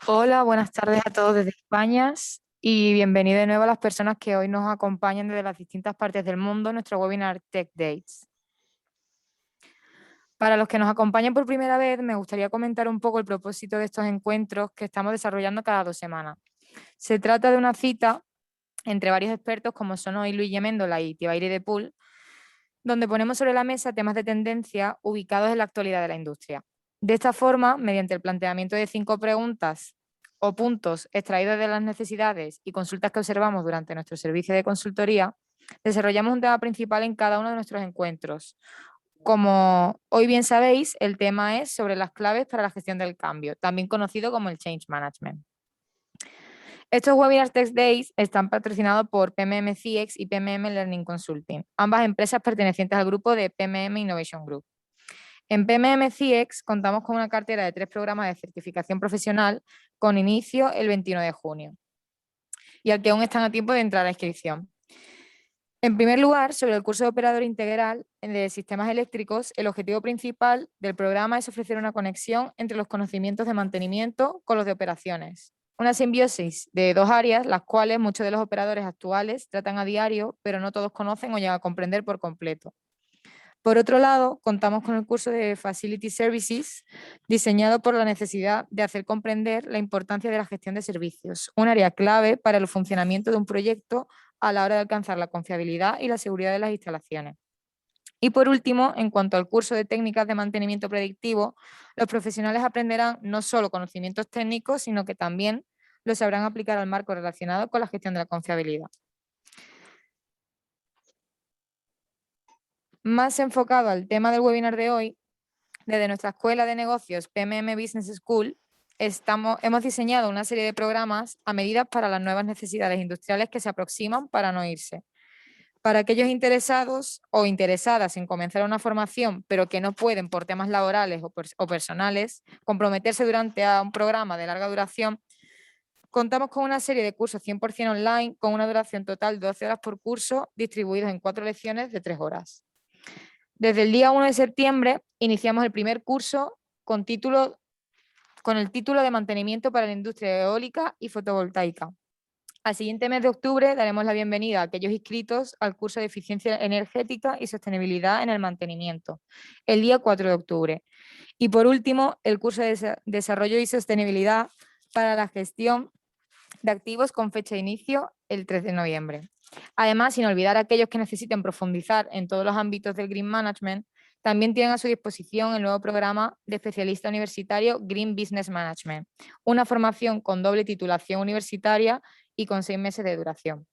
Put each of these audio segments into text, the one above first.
Hola, buenas tardes a todos desde España y bienvenido de nuevo a las personas que hoy nos acompañan desde las distintas partes del mundo en nuestro webinar Tech Dates. Para los que nos acompañan por primera vez, me gustaría comentar un poco el propósito de estos encuentros que estamos desarrollando cada 2 semanas. Se trata de una cita entre varios expertos como son hoy Luis Yeméndola y Tibaire de Pool, donde ponemos sobre la mesa temas de tendencia ubicados en la actualidad de la industria. De esta forma, mediante el planteamiento de 5 preguntas o puntos extraídos de las necesidades y consultas que observamos durante nuestro servicio de consultoría, desarrollamos un tema principal en cada uno de nuestros encuentros. Como hoy bien sabéis, el tema es sobre las claves para la gestión del cambio, también conocido como el Change Management. Estos Webinars Tech Days están patrocinados por PMM CX y PMM Learning Consulting, ambas empresas pertenecientes al grupo de PMM Innovation Group. En PMM CX contamos con una cartera de 3 programas de certificación profesional con inicio el 21 de junio y al que aún están a tiempo de entrar a la inscripción. En primer lugar, sobre el curso de operador integral de sistemas eléctricos, el objetivo principal del programa es ofrecer una conexión entre los conocimientos de mantenimiento con los de operaciones. Una simbiosis de 2 áreas, las cuales muchos de los operadores actuales tratan a diario, pero no todos conocen o llegan a comprender por completo. Por otro lado, contamos con el curso de Facility Services, diseñado por la necesidad de hacer comprender la importancia de la gestión de servicios, un área clave para el funcionamiento de un proyecto a la hora de alcanzar la confiabilidad y la seguridad de las instalaciones. Y por último, en cuanto al curso de técnicas de mantenimiento predictivo, los profesionales aprenderán no solo conocimientos técnicos, sino que también los sabrán aplicar al marco relacionado con la gestión de la confiabilidad. Más enfocado al tema del webinar de hoy, desde nuestra escuela de negocios PMM Business School, hemos diseñado una serie de programas a medida para las nuevas necesidades industriales que se aproximan para no irse. Para aquellos interesados o interesadas en comenzar una formación, pero que no pueden por temas laborales o personales comprometerse durante un programa de larga duración, contamos con una serie de cursos 100% online con una duración total de 12 horas por curso, distribuidos en 4 lecciones de 3 horas. Desde el día 1 de septiembre iniciamos el primer curso con el título de Mantenimiento para la Industria Eólica y Fotovoltaica. Al siguiente mes de octubre daremos la bienvenida a aquellos inscritos al curso de Eficiencia Energética y Sostenibilidad en el Mantenimiento, el día 4 de octubre. Y por último, el curso de Desarrollo y Sostenibilidad para la Gestión de Activos con fecha de inicio el 3 de noviembre. Además, sin olvidar a aquellos que necesiten profundizar en todos los ámbitos del Green Management, también tienen a su disposición el nuevo programa de especialista universitario Green Business Management, una formación con doble titulación universitaria y con 6 meses de duración.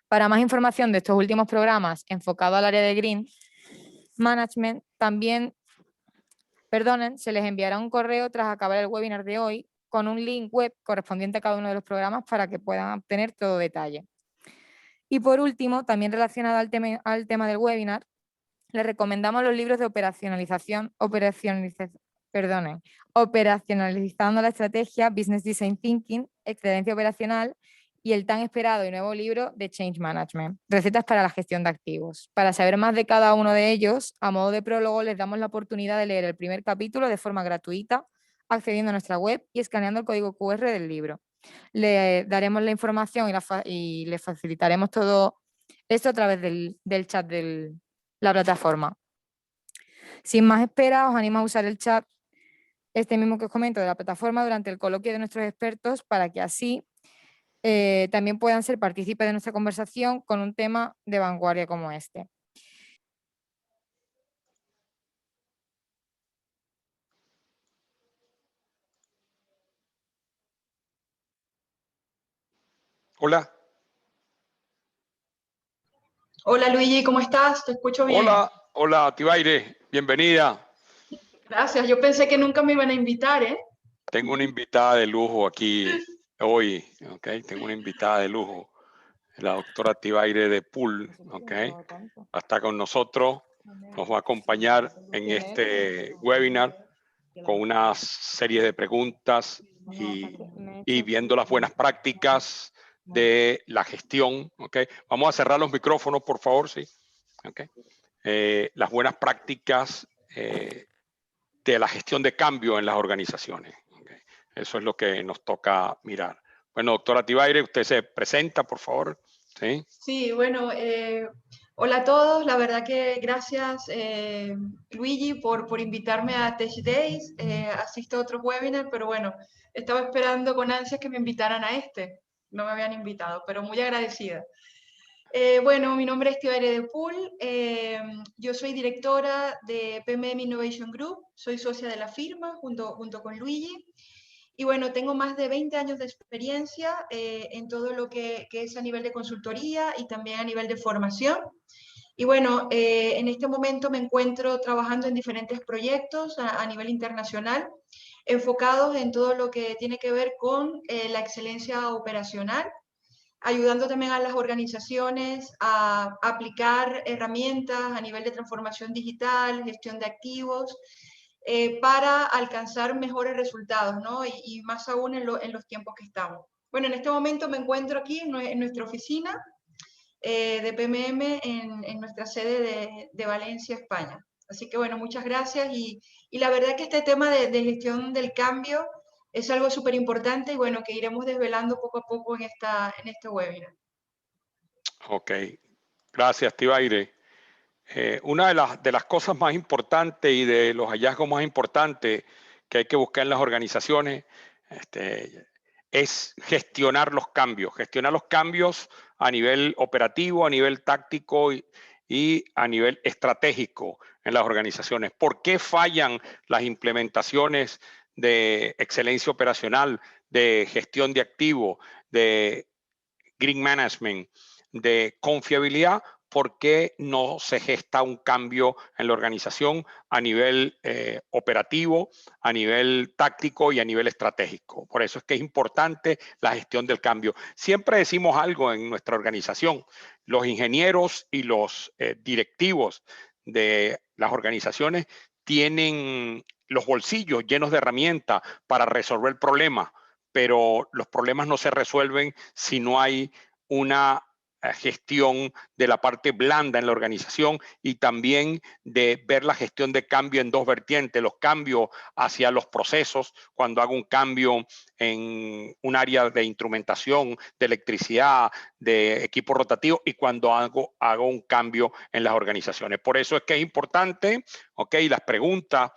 Para más información de estos últimos programas enfocados al área de Green Management, se les enviará un correo tras acabar el webinar de hoy con un link web correspondiente a cada uno de los programas para que puedan obtener todo detalle. Y por último, también relacionado al tema del webinar, les recomendamos los libros de operacionalizando la estrategia, Business Design Thinking, Excelencia Operacional y el tan esperado y nuevo libro de Change Management, Recetas para la Gestión de Activos. Para saber más de cada uno de ellos, a modo de prólogo les damos la oportunidad de leer el primer capítulo de forma gratuita, accediendo a nuestra web y escaneando el código QR del libro. Le daremos la información y le facilitaremos todo esto a través del chat de la plataforma. Sin más espera, os animo a usar el chat, este mismo que os comento, de la plataforma durante el coloquio de nuestros expertos para que así también puedan ser partícipes de nuestra conversación con un tema de vanguardia como este. Hola. Hola Luigi, ¿cómo estás? Te escucho bien. Hola Tibaire, bienvenida. Gracias, yo pensé que nunca me iban a invitar, ¿eh? Tengo una invitada de lujo aquí hoy, ¿ok? Tengo una invitada de lujo, la doctora Tibaire de Pool, ¿ok? Va a estar con nosotros, nos va a acompañar en este webinar con una serie de preguntas y viendo las buenas prácticas de la gestión, ¿ok? Vamos a cerrar los micrófonos, por favor, sí. ¿Ok? Las buenas prácticas de la gestión de cambio en las organizaciones. ¿Okay? Eso es lo que nos toca mirar. Bueno, doctora Tibaire, usted se presenta, por favor. Sí, Sí, bueno, hola a todos. La verdad que gracias, Luigi, por invitarme a Tech Days. Asisto a otros webinars, pero bueno, estaba esperando con ansias que me invitaran a este. No me habían invitado, pero muy agradecida. Bueno, mi nombre es Tibaire de Pool. Yo soy directora de PMM Innovation Group. Soy socia de la firma junto con Luigi. Y bueno, tengo más de 20 años de experiencia en todo lo que es a nivel de consultoría y también a nivel de formación. Y bueno, en este momento me encuentro trabajando en diferentes proyectos a nivel internacional, enfocados en todo lo que tiene que ver con la excelencia operacional, ayudando también a las organizaciones a aplicar herramientas a nivel de transformación digital, gestión de activos, para alcanzar mejores resultados, ¿no? Y más aún en los tiempos que estamos. Bueno, en este momento me encuentro aquí en nuestra oficina de PMM en nuestra sede de Valencia, España. Así que bueno, muchas gracias y la verdad que este tema de gestión del cambio es algo súper importante y bueno, que iremos desvelando poco a poco en este webinar. ok. Gracias, Tibaire. Una de las cosas más importantes y de los hallazgos más importantes que hay que buscar en las organizaciones es gestionar los cambios a nivel operativo, a nivel táctico y a nivel estratégico en las organizaciones. ¿Por qué fallan las implementaciones de excelencia operacional, de gestión de activos, de green management, de confiabilidad? ¿Por qué no se gesta un cambio en la organización a nivel operativo, a nivel táctico y a nivel estratégico? Por eso es que es importante la gestión del cambio. Siempre decimos algo en nuestra organización. Los ingenieros y los directivos de las organizaciones tienen los bolsillos llenos de herramientas para resolver problemas, pero los problemas no se resuelven si no hay una gestión de la parte blanda en la organización y también de ver la gestión de cambio en dos vertientes, los cambios hacia los procesos, cuando hago un cambio en un área de instrumentación, de electricidad, de equipo rotativo y cuando hago un cambio en las organizaciones. Por eso es que es importante, las preguntas,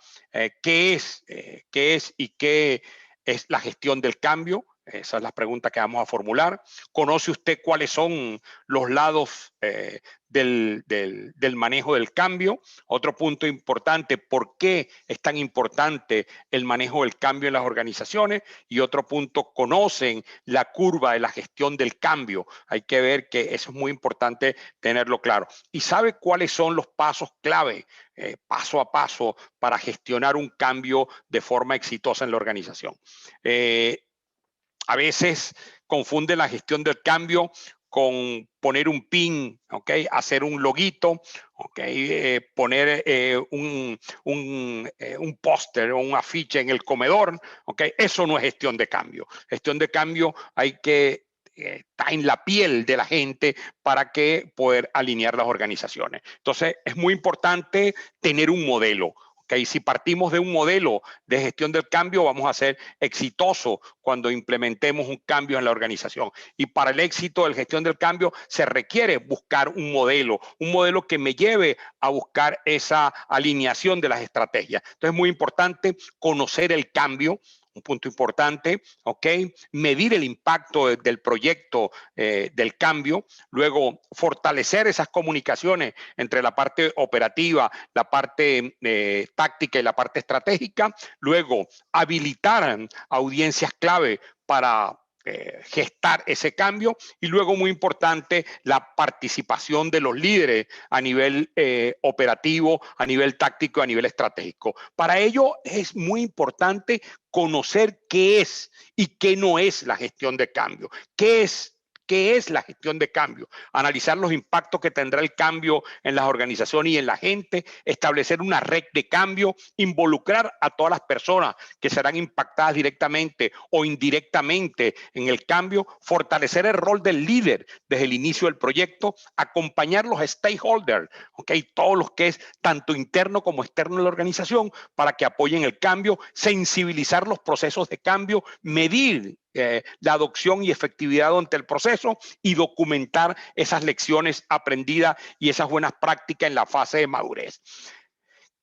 ¿qué es y qué es la gestión del cambio? Esa es la pregunta que vamos a formular. ¿Conoce usted cuáles son los lados del manejo del cambio? Otro punto importante, ¿por qué es tan importante el manejo del cambio en las organizaciones? Y otro punto, ¿conocen la curva de la gestión del cambio? Hay que ver que eso es muy importante tenerlo claro. ¿Y sabe cuáles son los pasos clave, paso a paso, para gestionar un cambio de forma exitosa en la organización? A veces confunden la gestión del cambio con poner un pin, hacer un loguito, poner un póster o un afiche en el comedor. Eso no es gestión de cambio. Gestión de cambio hay que estar en la piel de la gente para que poder alinear las organizaciones. Entonces, es muy importante tener un modelo. Si partimos de un modelo de gestión del cambio, vamos a ser exitosos cuando implementemos un cambio en la organización. Y para el éxito de la gestión del cambio se requiere buscar un modelo que me lleve a buscar esa alineación de las estrategias. Entonces es muy importante conocer el cambio. Un punto importante, medir el impacto del proyecto del cambio, luego fortalecer esas comunicaciones entre la parte operativa, la parte táctica y la parte estratégica, luego habilitar audiencias clave para gestar ese cambio y luego, muy importante, la participación de los líderes a nivel operativo, a nivel táctico, a nivel estratégico. Para ello es muy importante conocer qué es y qué no es la gestión de cambio, qué es ¿Qué es la gestión de cambio? Analizar los impactos que tendrá el cambio en las organizaciones y en la gente, establecer una red de cambio, involucrar a todas las personas que serán impactadas directamente o indirectamente en el cambio, fortalecer el rol del líder desde el inicio del proyecto, acompañar los stakeholders, todos los que es tanto interno como externo en la organización para que apoyen el cambio, sensibilizar los procesos de cambio, medir la adopción y efectividad durante el proceso y documentar esas lecciones aprendidas y esas buenas prácticas en la fase de madurez.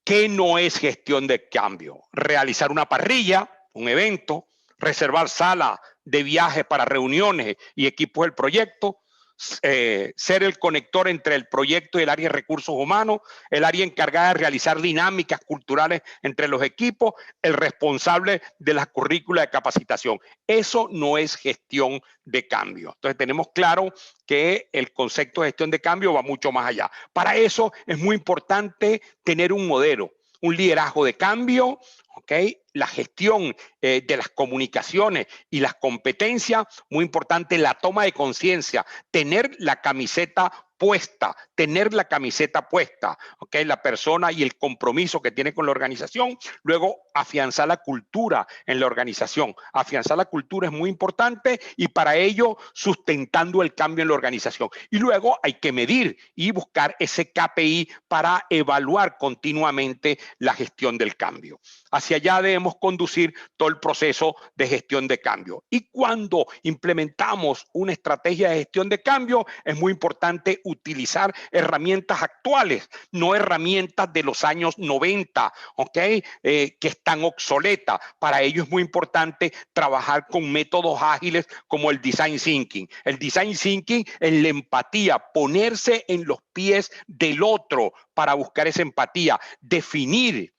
¿Qué no es gestión de cambio? Realizar una parrilla, un evento, reservar sala de viaje para reuniones y equipos del proyecto, ser el conector entre el proyecto y el área de recursos humanos, el área encargada de realizar dinámicas culturales entre los equipos, el responsable de la currícula de capacitación. Eso no es gestión de cambio. Entonces tenemos claro que el concepto de gestión de cambio va mucho más allá. Para eso es muy importante tener un modelo, un liderazgo de cambio, la gestión de las comunicaciones y las competencias, muy importante la toma de conciencia, tener la camiseta puesta, la persona y el compromiso que tiene con la organización, luego afianzar la cultura en la organización. Afianzar la cultura es muy importante y para ello sustentando el cambio en la organización. Y luego hay que medir y buscar ese KPI para evaluar continuamente la gestión del cambio. Hacia allá debemos conducir todo el proceso de gestión de cambio. Y cuando implementamos una estrategia de gestión de cambio, es muy importante utilizar herramientas actuales, no herramientas de los años 90, que están obsoletas. Para ello es muy importante trabajar con métodos ágiles como el Design Thinking. El Design Thinking es la empatía, ponerse en los pies del otro para buscar esa empatía, definir,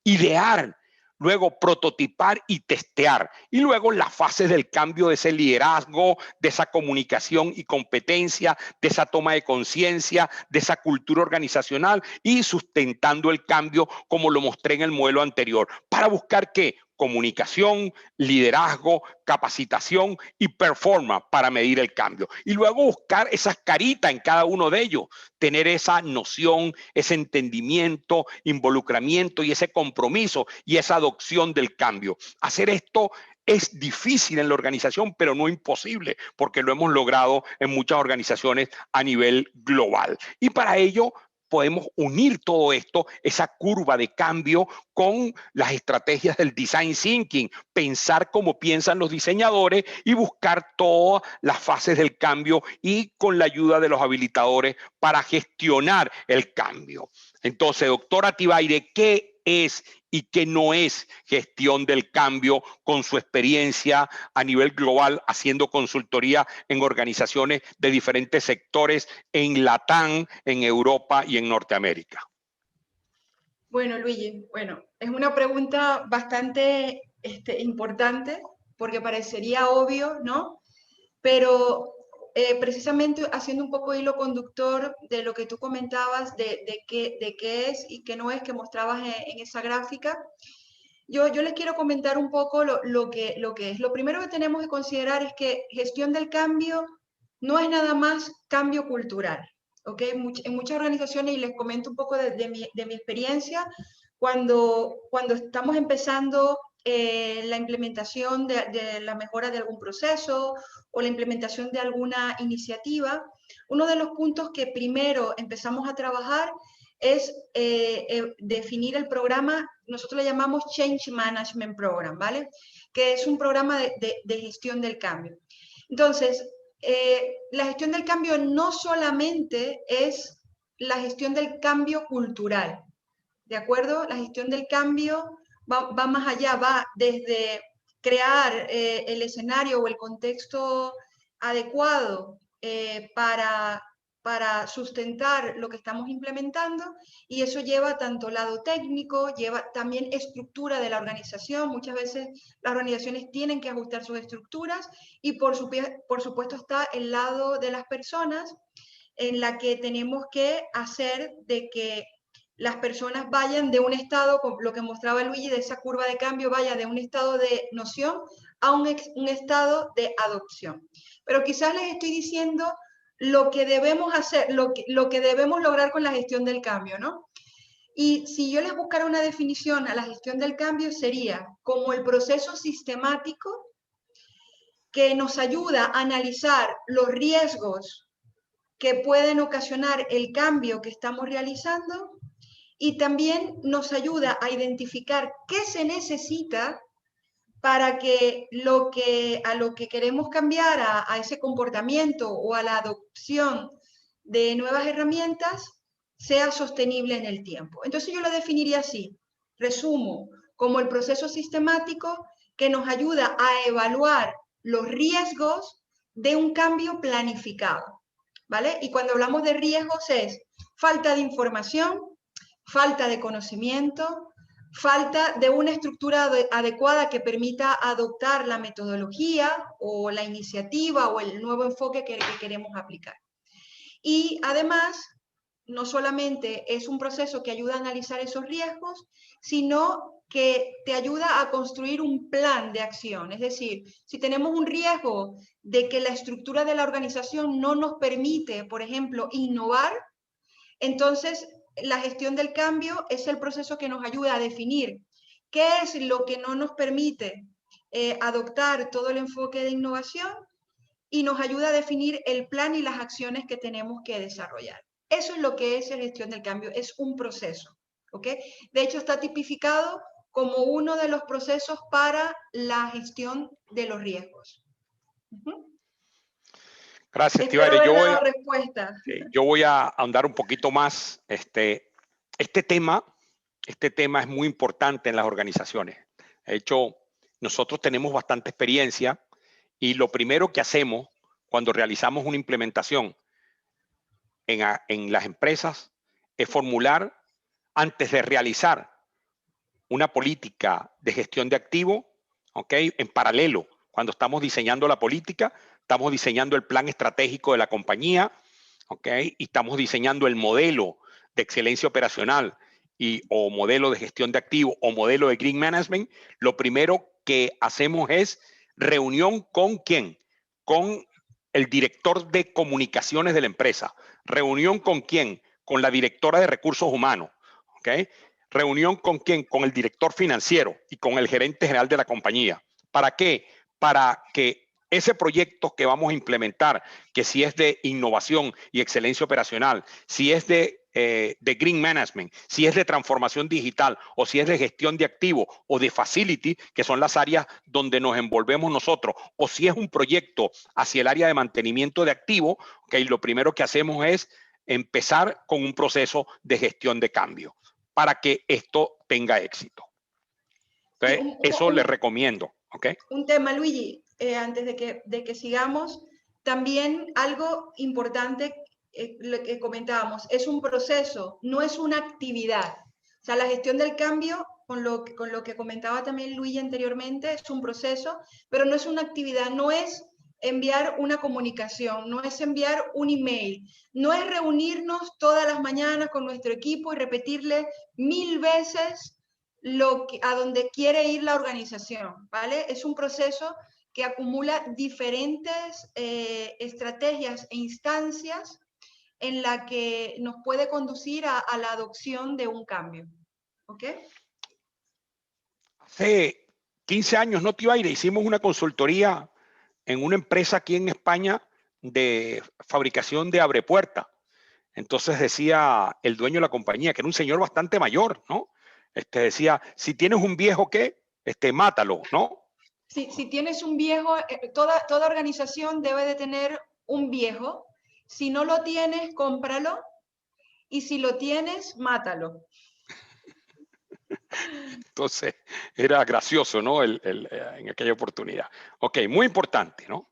idear, luego prototipar y testear. Y luego la fase del cambio de ese liderazgo, de esa comunicación y competencia, de esa toma de conciencia, de esa cultura organizacional y sustentando el cambio como lo mostré en el modelo anterior. Para buscar ¿qué? Comunicación, liderazgo, capacitación y performance para medir el cambio. Y luego buscar esas caritas en cada uno de ellos, tener esa noción, ese entendimiento, involucramiento y ese compromiso y esa adopción del cambio. Hacer esto es difícil en la organización, pero no imposible, porque lo hemos logrado en muchas organizaciones a nivel global. Y para ello podemos unir todo esto, esa curva de cambio, con las estrategias del Design Thinking, pensar como piensan los diseñadores y buscar todas las fases del cambio y con la ayuda de los habilitadores para gestionar el cambio. Entonces, doctora Tibaire, ¿qué es y qué no es gestión del cambio con su experiencia a nivel global haciendo consultoría en organizaciones de diferentes sectores en Latam, en Europa y en Norteamérica? Bueno, Luigi, es una pregunta bastante importante porque parecería obvio, ¿no? Pero precisamente haciendo un poco hilo conductor de lo que tú comentabas, de qué es y qué no es que mostrabas en esa gráfica, yo les quiero comentar un poco lo que es. Lo primero que tenemos que considerar es que gestión del cambio no es nada más cambio cultural. En muchas organizaciones, y les comento un poco de mi experiencia, cuando estamos empezando la implementación de la mejora de algún proceso o la implementación de alguna iniciativa, uno de los puntos que primero empezamos a trabajar es definir el programa. Nosotros le llamamos Change Management Program, ¿vale? Que es un programa de gestión del cambio. Entonces, la gestión del cambio no solamente es la gestión del cambio cultural, ¿de acuerdo? La gestión del cambio va más allá, va desde crear el escenario o el contexto adecuado para sustentar lo que estamos implementando, y eso lleva tanto lado técnico, lleva también estructura de la organización. Muchas veces las organizaciones tienen que ajustar sus estructuras, y por supuesto está el lado de las personas, en la que tenemos que hacer de que las personas vayan de un estado, con lo que mostraba Luigi, de esa curva de cambio, vaya de un estado de noción a un estado de adopción. Pero quizás les estoy diciendo lo que debemos hacer, lo que debemos lograr con la gestión del cambio, ¿no? Y si yo les buscara una definición a la gestión del cambio, sería como el proceso sistemático que nos ayuda a analizar los riesgos que pueden ocasionar el cambio que estamos realizando y también nos ayuda a identificar qué se necesita para que a lo que queremos cambiar, a ese comportamiento o a la adopción de nuevas herramientas, sea sostenible en el tiempo. Entonces yo lo definiría así, resumo, como el proceso sistemático que nos ayuda a evaluar los riesgos de un cambio planificado, ¿vale? Y cuando hablamos de riesgos es falta de información, falta de conocimiento, falta de una estructura adecuada que permita adoptar la metodología o la iniciativa o el nuevo enfoque que queremos aplicar. Y además, no solamente es un proceso que ayuda a analizar esos riesgos, sino que te ayuda a construir un plan de acción. Es decir, si tenemos un riesgo de que la estructura de la organización no nos permite, por ejemplo, innovar, entonces la gestión del cambio es el proceso que nos ayuda a definir qué es lo que no nos permite adoptar todo el enfoque de innovación y nos ayuda a definir el plan y las acciones que tenemos que desarrollar. Eso es lo que es la gestión del cambio, es un proceso, ¿ok? De hecho, está tipificado como uno de los procesos para la gestión de los riesgos. Gracias, Tibaire. Yo voy a ahondar un poquito más. Este tema es muy importante en las organizaciones. De hecho, nosotros tenemos bastante experiencia y lo primero que hacemos cuando realizamos una implementación en las empresas es formular, antes de realizar una política de gestión de activos, ¿ok? En paralelo, cuando estamos diseñando la política, estamos diseñando el plan estratégico de la compañía, ¿ok? Y estamos diseñando el modelo de excelencia operacional o modelo de gestión de activos o modelo de Green Management. Lo primero que hacemos es reunión con ¿quién? Con el director de comunicaciones de la empresa. ¿Reunión con quién? Con la directora de recursos humanos, ¿ok? ¿Reunión con quién? Con el director financiero y con el gerente general de la compañía. ¿Para qué? Para que ese proyecto que vamos a implementar, que si es de innovación y excelencia operacional, si es de Green Management, si es de transformación digital o si es de gestión de activos o de facility, que son las áreas donde nos envolvemos nosotros, o si es un proyecto hacia el área de mantenimiento de activos, okay, lo primero que hacemos es empezar con un proceso de gestión de cambio para que esto tenga éxito. Entonces, eso les recomiendo. ¿Okay? Un tema, Luigi, antes de que sigamos, también algo importante, lo que comentábamos, es un proceso, no es una actividad. O sea, la gestión del cambio, con lo que comentaba también Luigi anteriormente, es un proceso, pero no es una actividad, no es enviar una comunicación, no es enviar un email, no es reunirnos todas las mañanas con nuestro equipo y repetirle 1000 veces a donde quiere ir la organización, ¿vale? Es un proceso que acumula diferentes estrategias e instancias en la que nos puede conducir a la adopción de un cambio, ¿ok? Hace 15 años, ¿no, Tibaire? Hicimos una consultoría en una empresa aquí en España de fabricación de abrepuertas. Entonces decía el dueño de la compañía, que era un señor bastante mayor, ¿no? Decía, si tienes un viejo, ¿qué? Mátalo, ¿no? Si tienes un viejo, toda organización debe de tener un viejo. Si no lo tienes, cómpralo. Y si lo tienes, mátalo. Entonces, era gracioso, ¿no? En aquella oportunidad. Ok, muy importante, ¿no?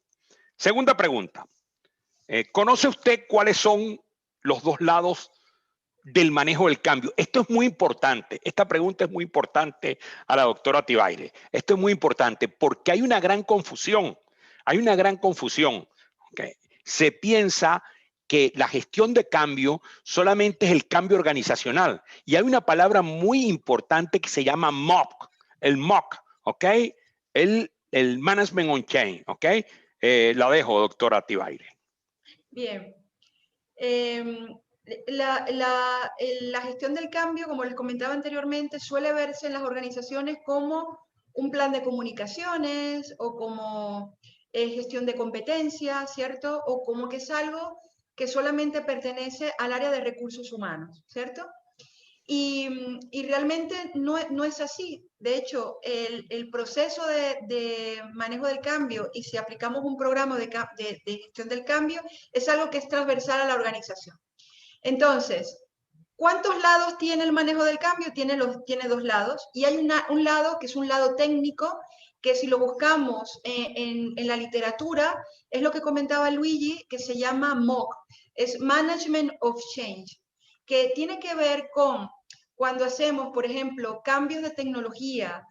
Segunda pregunta. ¿Conoce usted cuáles son los dos lados del manejo del cambio? Esto es muy importante. Esta pregunta es muy importante a la doctora Tibaire. Esto es muy importante porque hay una gran confusión. Hay una gran confusión. ¿Okay? Se piensa que la gestión de cambio solamente es el cambio organizacional. Y hay una palabra muy importante que se llama MOC. El MOC, ¿ok? el Management On-Chain, ¿ok? La dejo, doctora Tibaire. Bien. La gestión del cambio, como les comentaba anteriormente, suele verse en las organizaciones como un plan de comunicaciones o como gestión de competencias, ¿cierto? O como que es algo que solamente pertenece al área de recursos humanos, ¿cierto? Y realmente no es así. De hecho, el proceso de manejo del cambio, y si aplicamos un programa de gestión del cambio, es algo que es transversal a la organización. Entonces, ¿cuántos lados tiene el manejo del cambio? Tiene dos lados, y hay un lado que es un lado técnico, que si lo buscamos en la literatura, es lo que comentaba Luigi, que se llama MOC, es Management of Change, que tiene que ver con cuando hacemos, por ejemplo, cambios de tecnología,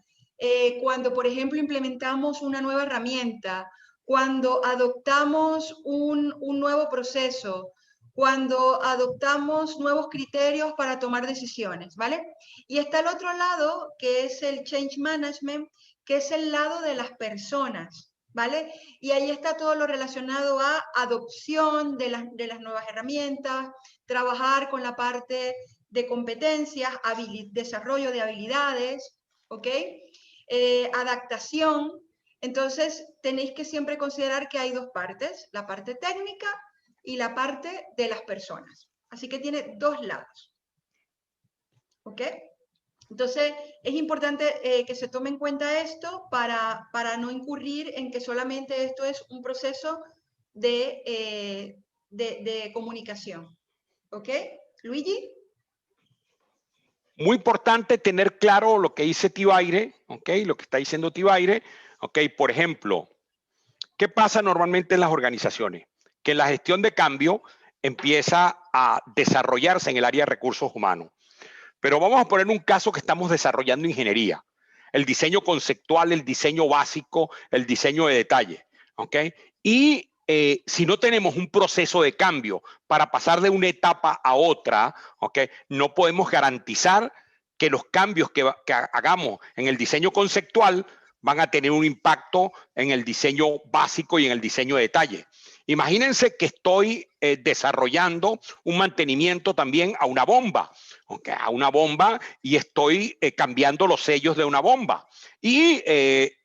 cuando, por ejemplo, implementamos una nueva herramienta, cuando adoptamos un nuevo proceso, cuando adoptamos nuevos criterios para tomar decisiones, ¿vale? Y está el otro lado, que es el Change Management, que es el lado de las personas, ¿vale? Y ahí está todo lo relacionado a adopción de las nuevas herramientas, trabajar con la parte de competencias, desarrollo de habilidades, ¿ok? Adaptación. Entonces, tenéis que siempre considerar que hay dos partes, la parte técnica y la parte de las personas. Así que tiene dos lados. ¿Ok? Entonces, es importante que se tome en cuenta esto para no incurrir en que solamente esto es un proceso de comunicación. ¿Ok? Luigi. Muy importante tener claro lo que dice Tibaire, ¿ok? Lo que está diciendo Tibaire, ¿ok? Por ejemplo, ¿qué pasa normalmente en las organizaciones? Que la gestión de cambio empieza a desarrollarse en el área de recursos humanos. Pero vamos a poner un caso que estamos desarrollando ingeniería. El diseño conceptual, el diseño básico, el diseño de detalle, ¿ok? Y si no tenemos un proceso de cambio para pasar de una etapa a otra, ¿ok? No podemos garantizar que los cambios que hagamos en el diseño conceptual van a tener un impacto en el diseño básico y en el diseño de detalle. Imagínense que estoy desarrollando un mantenimiento también a una bomba, ¿okay? A una bomba, y estoy cambiando los sellos de una bomba. Y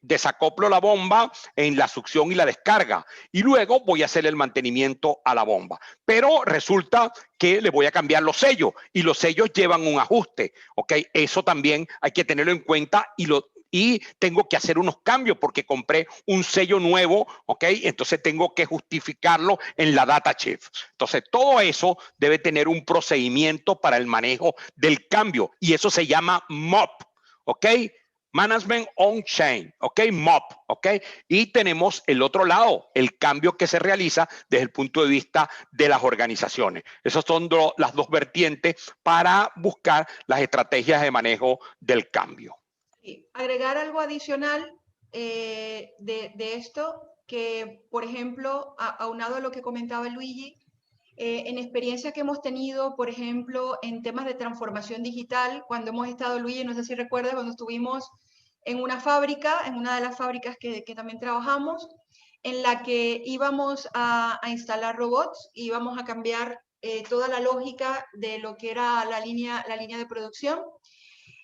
desacoplo la bomba en la succión y la descarga. Y luego voy a hacer el mantenimiento a la bomba. Pero resulta que le voy a cambiar los sellos, y los sellos llevan un ajuste, ¿ok? Eso también hay que tenerlo en cuenta, y tengo que hacer unos cambios porque compré un sello nuevo, ¿ok? Entonces tengo que justificarlo en la data sheet. Entonces todo eso debe tener un procedimiento para el manejo del cambio, y eso se llama MOP, ¿ok? Management on Chain, ¿ok? MOP, ¿ok? Y tenemos el otro lado, el cambio que se realiza desde el punto de vista de las organizaciones. Esas son las dos vertientes para buscar las estrategias de manejo del cambio. Agregar algo adicional de esto, que por ejemplo, aunado a lo que comentaba Luigi, en experiencias que hemos tenido, por ejemplo, en temas de transformación digital, cuando hemos estado, Luigi, no sé si recuerdas, cuando estuvimos en una fábrica, en una de las fábricas que también trabajamos, en la que íbamos a instalar robots, íbamos a cambiar toda la lógica de lo que era la línea de producción.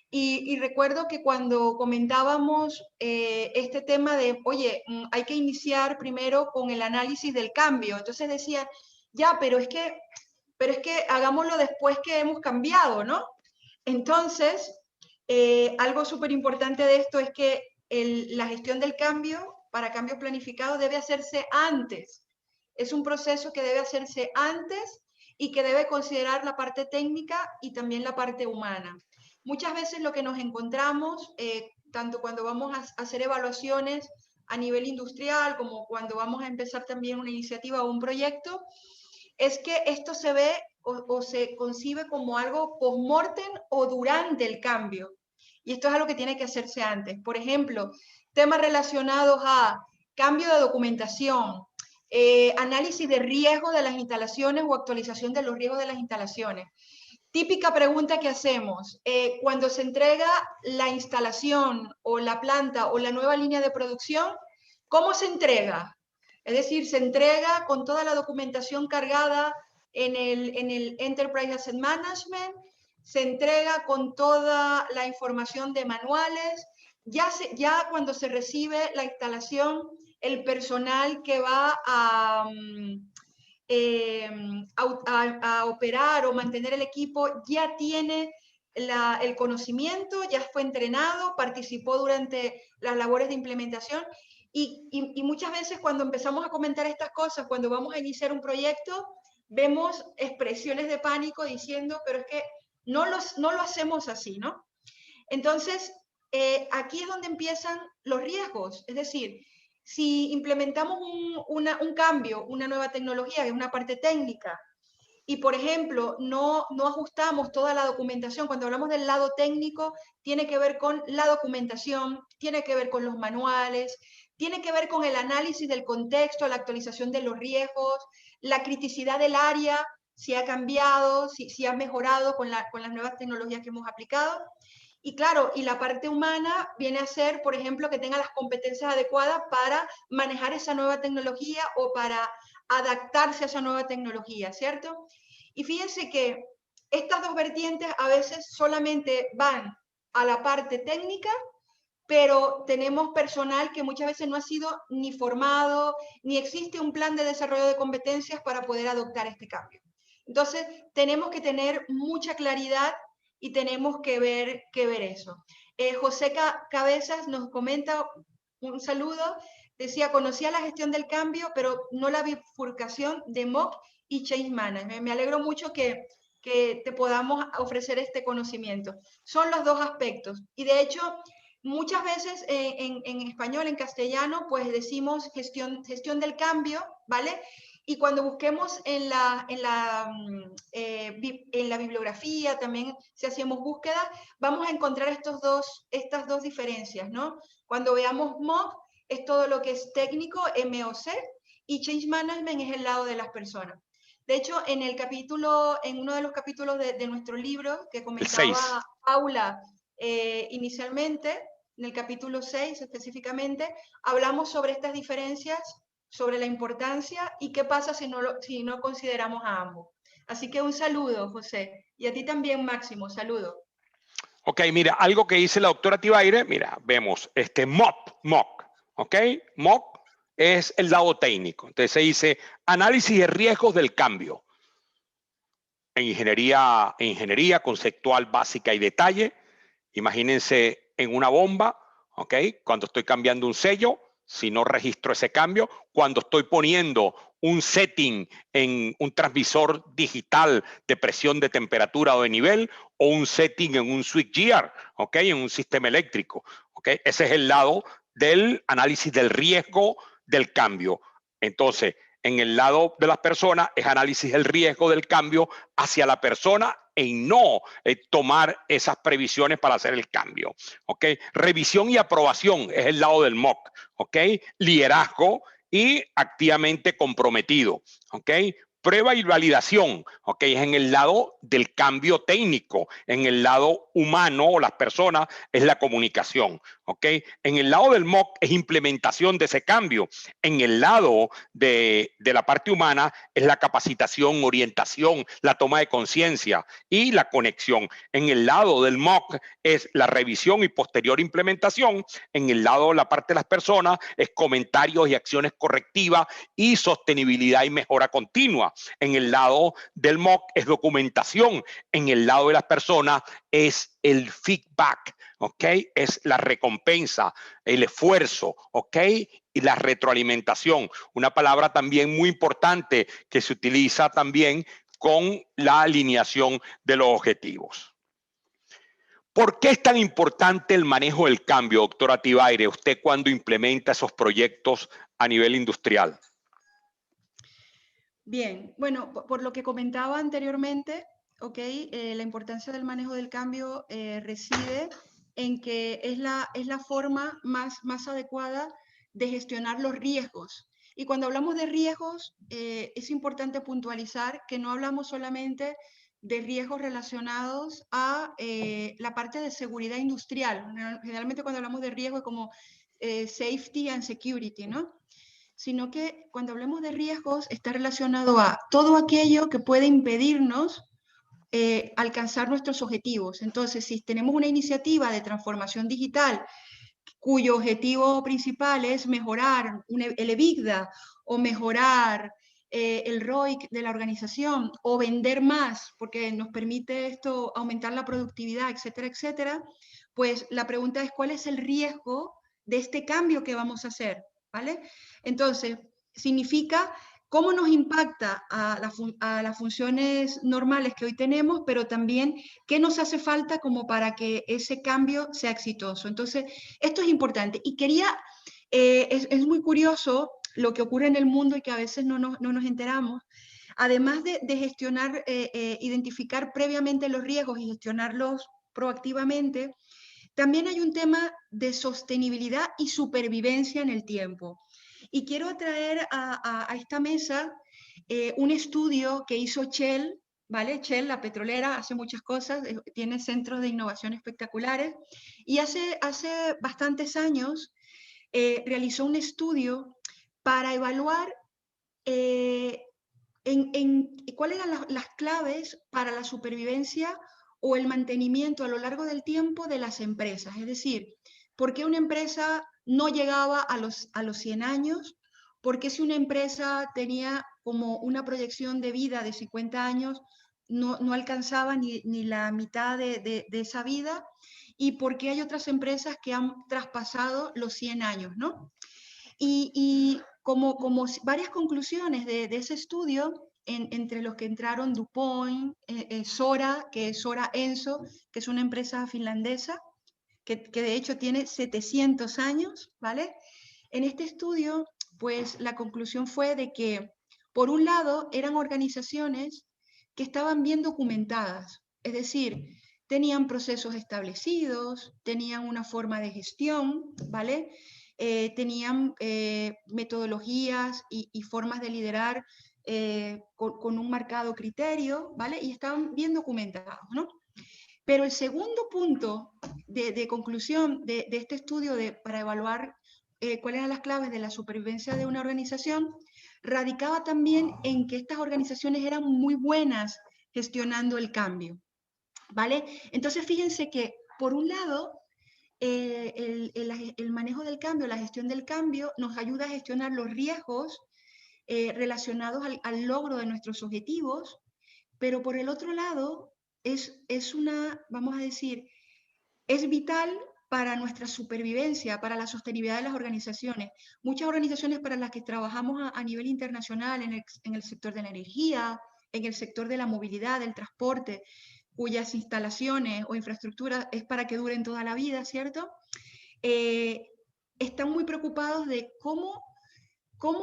Y recuerdo que cuando comentábamos este tema de, oye, hay que iniciar primero con el análisis del cambio. Entonces decía, ya, pero es que hagámoslo después que hemos cambiado, ¿no? Entonces, algo súper importante de esto es que la gestión del cambio, para cambios planificados, debe hacerse antes. Es un proceso que debe hacerse antes y que debe considerar la parte técnica y también la parte humana. Muchas veces lo que nos encontramos, tanto cuando vamos a hacer evaluaciones a nivel industrial como cuando vamos a empezar también una iniciativa o un proyecto, es que esto se ve o se concibe como algo post-mortem o durante el cambio. Y esto es algo que tiene que hacerse antes. Por ejemplo, temas relacionados a cambio de documentación, análisis de riesgo de las instalaciones o actualización de los riesgos de las instalaciones. Típica pregunta que hacemos, cuando se entrega la instalación o la planta o la nueva línea de producción, ¿Cómo se entrega? Es decir, se entrega con toda la documentación cargada en el Enterprise Asset Management, se entrega con toda la información de manuales, ya cuando se recibe la instalación, el personal que va a operar o mantener el equipo ya tiene el conocimiento, ya fue entrenado, participó durante las labores de implementación y muchas veces cuando empezamos a comentar estas cosas, cuando vamos a iniciar un proyecto, vemos expresiones de pánico diciendo, pero es que no lo hacemos así, ¿no? Entonces, aquí es donde empiezan los riesgos, es decir, si implementamos un cambio, una nueva tecnología, que es una parte técnica, y por ejemplo, no ajustamos toda la documentación, cuando hablamos del lado técnico, tiene que ver con la documentación, tiene que ver con los manuales, tiene que ver con el análisis del contexto, la actualización de los riesgos, la criticidad del área, si ha cambiado, si ha mejorado con las nuevas tecnologías que hemos aplicado. Y claro, y la parte humana viene a ser, por ejemplo, que tenga las competencias adecuadas para manejar esa nueva tecnología o para adaptarse a esa nueva tecnología, ¿cierto? Y fíjense que estas dos vertientes a veces solamente van a la parte técnica, pero tenemos personal que muchas veces no ha sido ni formado, ni existe un plan de desarrollo de competencias para poder adoptar este cambio. Entonces, tenemos que tener mucha claridad y tenemos que ver eso. José Cabezas nos comenta un saludo, decía, conocía la gestión del cambio, pero no la bifurcación de MOC y Change Management. Me alegro mucho que te podamos ofrecer este conocimiento. Son los dos aspectos. Y de hecho, muchas veces en español, en castellano, pues decimos gestión del cambio, ¿vale? Y cuando busquemos en la bibliografía, también si hacemos búsquedas, vamos a encontrar estas dos diferencias, ¿no? Cuando veamos MOC, es todo lo que es técnico, MOC, y Change Management es el lado de las personas. De hecho, en uno de los capítulos de nuestro libro, que comentaba Paula inicialmente, en el capítulo 6 específicamente, hablamos sobre estas diferencias, sobre la importancia y qué pasa si no consideramos a ambos. Así que un saludo, José. Y a ti también, Máximo, saludo. Ok, mira, algo que dice la doctora Tibaire, mira, vemos MOC, ok, MOC es el lado técnico. Entonces se dice análisis de riesgos del cambio. En ingeniería conceptual básica y detalle, imagínense en una bomba, ok, cuando estoy cambiando un sello, si no registro ese cambio, cuando estoy poniendo un setting en un transmisor digital de presión, de temperatura o de nivel, o un setting en un switchgear, ¿ok? En un sistema eléctrico, ¿ok? Ese es el lado del análisis del riesgo del cambio. Entonces, en el lado de las personas es análisis del riesgo del cambio hacia la persona en no tomar esas previsiones para hacer el cambio, ¿ok? Revisión y aprobación es el lado del MOC, ¿ok? Liderazgo y activamente comprometido, ¿ok? Prueba y validación, ¿ok? Es en el lado del cambio técnico, en el lado humano o las personas es la comunicación, ¿ok? En el lado del MOC es implementación de ese cambio, en el lado de la parte humana es la capacitación, orientación, la toma de conciencia y la conexión. En el lado del MOC es la revisión y posterior implementación, en el lado de la parte de las personas es comentarios y acciones correctivas y sostenibilidad y mejora continua. En el lado del MOC es documentación, en el lado de las personas es el feedback, ¿ok? Es la recompensa, el esfuerzo, ¿ok? Y la retroalimentación, una palabra también muy importante que se utiliza también con la alineación de los objetivos. ¿Por qué es tan importante el manejo del cambio, doctora Tibaire, usted cuando implementa esos proyectos a nivel industrial? Bien, bueno, por lo que comentaba anteriormente, okay, la importancia del manejo del cambio reside en que es la forma más adecuada de gestionar los riesgos. Y cuando hablamos de riesgos, es importante puntualizar que no hablamos solamente de riesgos relacionados a la parte de seguridad industrial. Generalmente cuando hablamos de riesgo es como safety and security, ¿no? Sino que cuando hablemos de riesgos está relacionado a todo aquello que puede impedirnos alcanzar nuestros objetivos. Entonces, si tenemos una iniciativa de transformación digital cuyo objetivo principal es mejorar el EBITDA o mejorar el ROIC de la organización o vender más porque nos permite esto aumentar la productividad, etcétera, etcétera, pues la pregunta es ¿cuál es el riesgo de este cambio que vamos a hacer? ¿Vale? Entonces, significa cómo nos impacta a las funciones normales que hoy tenemos, pero también qué nos hace falta como para que ese cambio sea exitoso. Entonces, esto es importante. Y es muy curioso lo que ocurre en el mundo y que a veces no nos enteramos. Además de gestionar, identificar previamente los riesgos y gestionarlos proactivamente, también hay un tema de sostenibilidad y supervivencia en el tiempo. Y quiero traer a esta mesa un estudio que hizo Shell, ¿vale? Shell, la petrolera, hace muchas cosas, tiene centros de innovación espectaculares, y hace bastantes años realizó un estudio para evaluar cuáles eran las claves para la supervivencia o el mantenimiento a lo largo del tiempo de las empresas. Es decir, ¿por qué una empresa no llegaba a los 100 años? ¿Por qué si una empresa tenía como una proyección de vida de 50 años, no alcanzaba ni la mitad de esa vida? ¿Y por qué hay otras empresas que han traspasado los 100 años, ¿no? Y como varias conclusiones de ese estudio, entre los que entraron DuPont, Sora, que es Stora Enso, que es una empresa finlandesa, que de hecho tiene 700 años, ¿vale? En este estudio, pues la conclusión fue de que, por un lado, eran organizaciones que estaban bien documentadas, es decir, tenían procesos establecidos, tenían una forma de gestión, ¿vale? Tenían metodologías y formas de liderar con un marcado criterio, ¿vale? Y estaban bien documentados, ¿no? Pero el segundo punto de conclusión de este estudio para evaluar cuáles eran las claves de la supervivencia de una organización, radicaba también en que estas organizaciones eran muy buenas gestionando el cambio, ¿vale? Entonces, fíjense que, por un lado, el manejo del cambio, la gestión del cambio, nos ayuda a gestionar los riesgos relacionados al logro de nuestros objetivos, pero por el otro lado, vamos a decir, es vital para nuestra supervivencia, para la sostenibilidad de las organizaciones. Muchas organizaciones para las que trabajamos a nivel internacional, en el sector de la energía, en el sector de la movilidad, del transporte, cuyas instalaciones o infraestructuras es para que duren toda la vida, ¿cierto? Están muy preocupados de cómo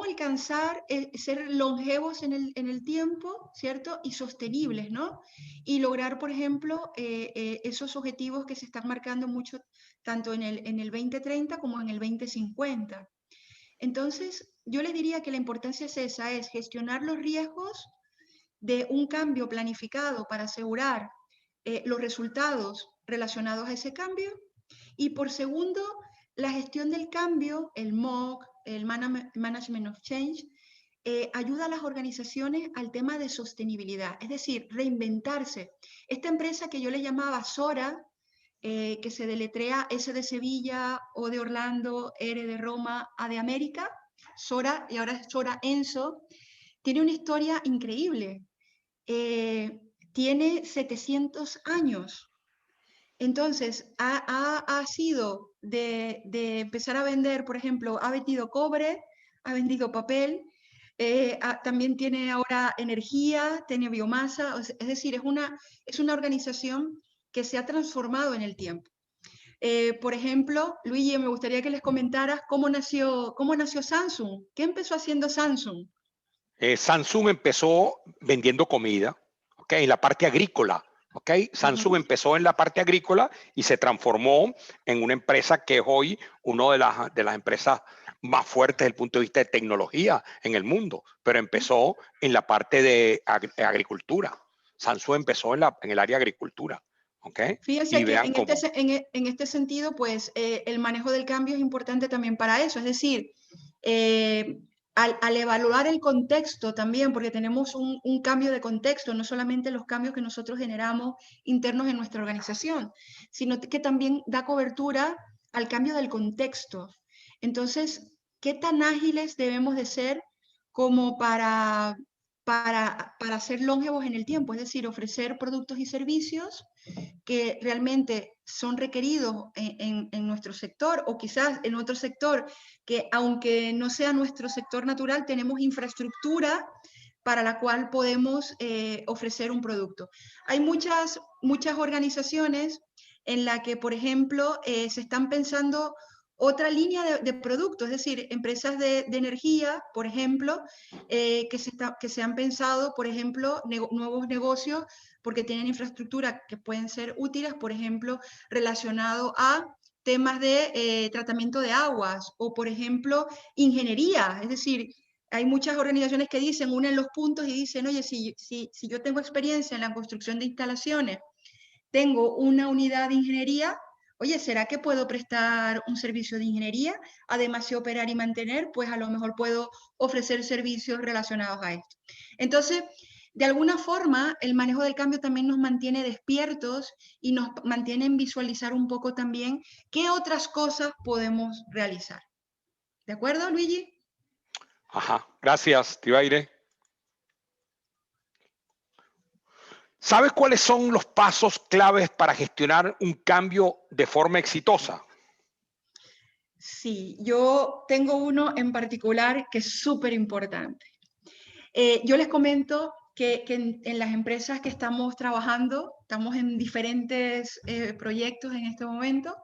alcanzar, ser longevos en el tiempo, ¿cierto? Y sostenibles, ¿no? Y lograr, por ejemplo, esos objetivos que se están marcando mucho, tanto en el 2030 como en el 2050. Entonces, yo les diría que la importancia es esa, es gestionar los riesgos de un cambio planificado para asegurar los resultados relacionados a ese cambio. Y por segundo, la gestión del cambio, el MOC, el Management of Change, ayuda a las organizaciones al tema de sostenibilidad, es decir, reinventarse. Esta empresa que yo le llamaba Sora, que se deletrea S de Sevilla, O de Orlando, R de Roma, A de América, Sora, y ahora es Stora Enso, tiene una historia increíble. Tiene 700 años. Entonces, ha sido de empezar a vender, por ejemplo, ha vendido cobre, ha vendido papel, también tiene ahora energía, tiene biomasa, es decir, es una organización que se ha transformado en el tiempo. Por ejemplo, Luigi, me gustaría que les comentaras cómo nació Samsung. ¿Qué empezó haciendo Samsung? Samsung empezó vendiendo comida, ¿ok? En la parte agrícola. Okay. Samsung empezó en la parte agrícola y se transformó en una empresa que es hoy una de las empresas más fuertes desde el punto de vista de tecnología en el mundo, pero empezó en la parte de agricultura. Samsung empezó en el área de agricultura. ¿ok? Fíjense Y que vean cómo. en este sentido, pues el manejo del cambio es importante también para eso. Es decir, al evaluar el contexto también, porque tenemos un cambio de contexto, no solamente los cambios que nosotros generamos internos en nuestra organización, sino que también da cobertura al cambio del contexto. Entonces, ¿qué tan ágiles debemos de ser como para ser longevos en el tiempo? Es decir, ofrecer productos y servicios que realmente son requeridos en nuestro sector, o quizás en otro sector que, aunque no sea nuestro sector natural, tenemos infraestructura para la cual podemos ofrecer un producto. Hay muchas organizaciones en la que, por ejemplo, se están pensando otra línea de productos, es decir, empresas de energía, por ejemplo, que se han pensado, por ejemplo, nuevos negocios porque tienen infraestructura que pueden ser útiles, por ejemplo, relacionado a temas de tratamiento de aguas o, por ejemplo, ingeniería. Es decir, hay muchas organizaciones que dicen, unen los puntos y dicen, oye, si yo tengo experiencia en la construcción de instalaciones, tengo una unidad de ingeniería, oye, ¿será que puedo prestar un servicio de ingeniería? Además de operar y mantener, pues a lo mejor puedo ofrecer servicios relacionados a esto. Entonces, de alguna forma, el manejo del cambio también nos mantiene despiertos y nos mantiene en visualizar un poco también qué otras cosas podemos realizar. ¿De acuerdo, Luigi? Ajá, gracias, Tibaire. ¿Sabes cuáles son los pasos claves para gestionar un cambio de forma exitosa? Sí, yo tengo uno en particular que es súper importante. Yo les comento que en las empresas que estamos trabajando, estamos en diferentes proyectos en este momento.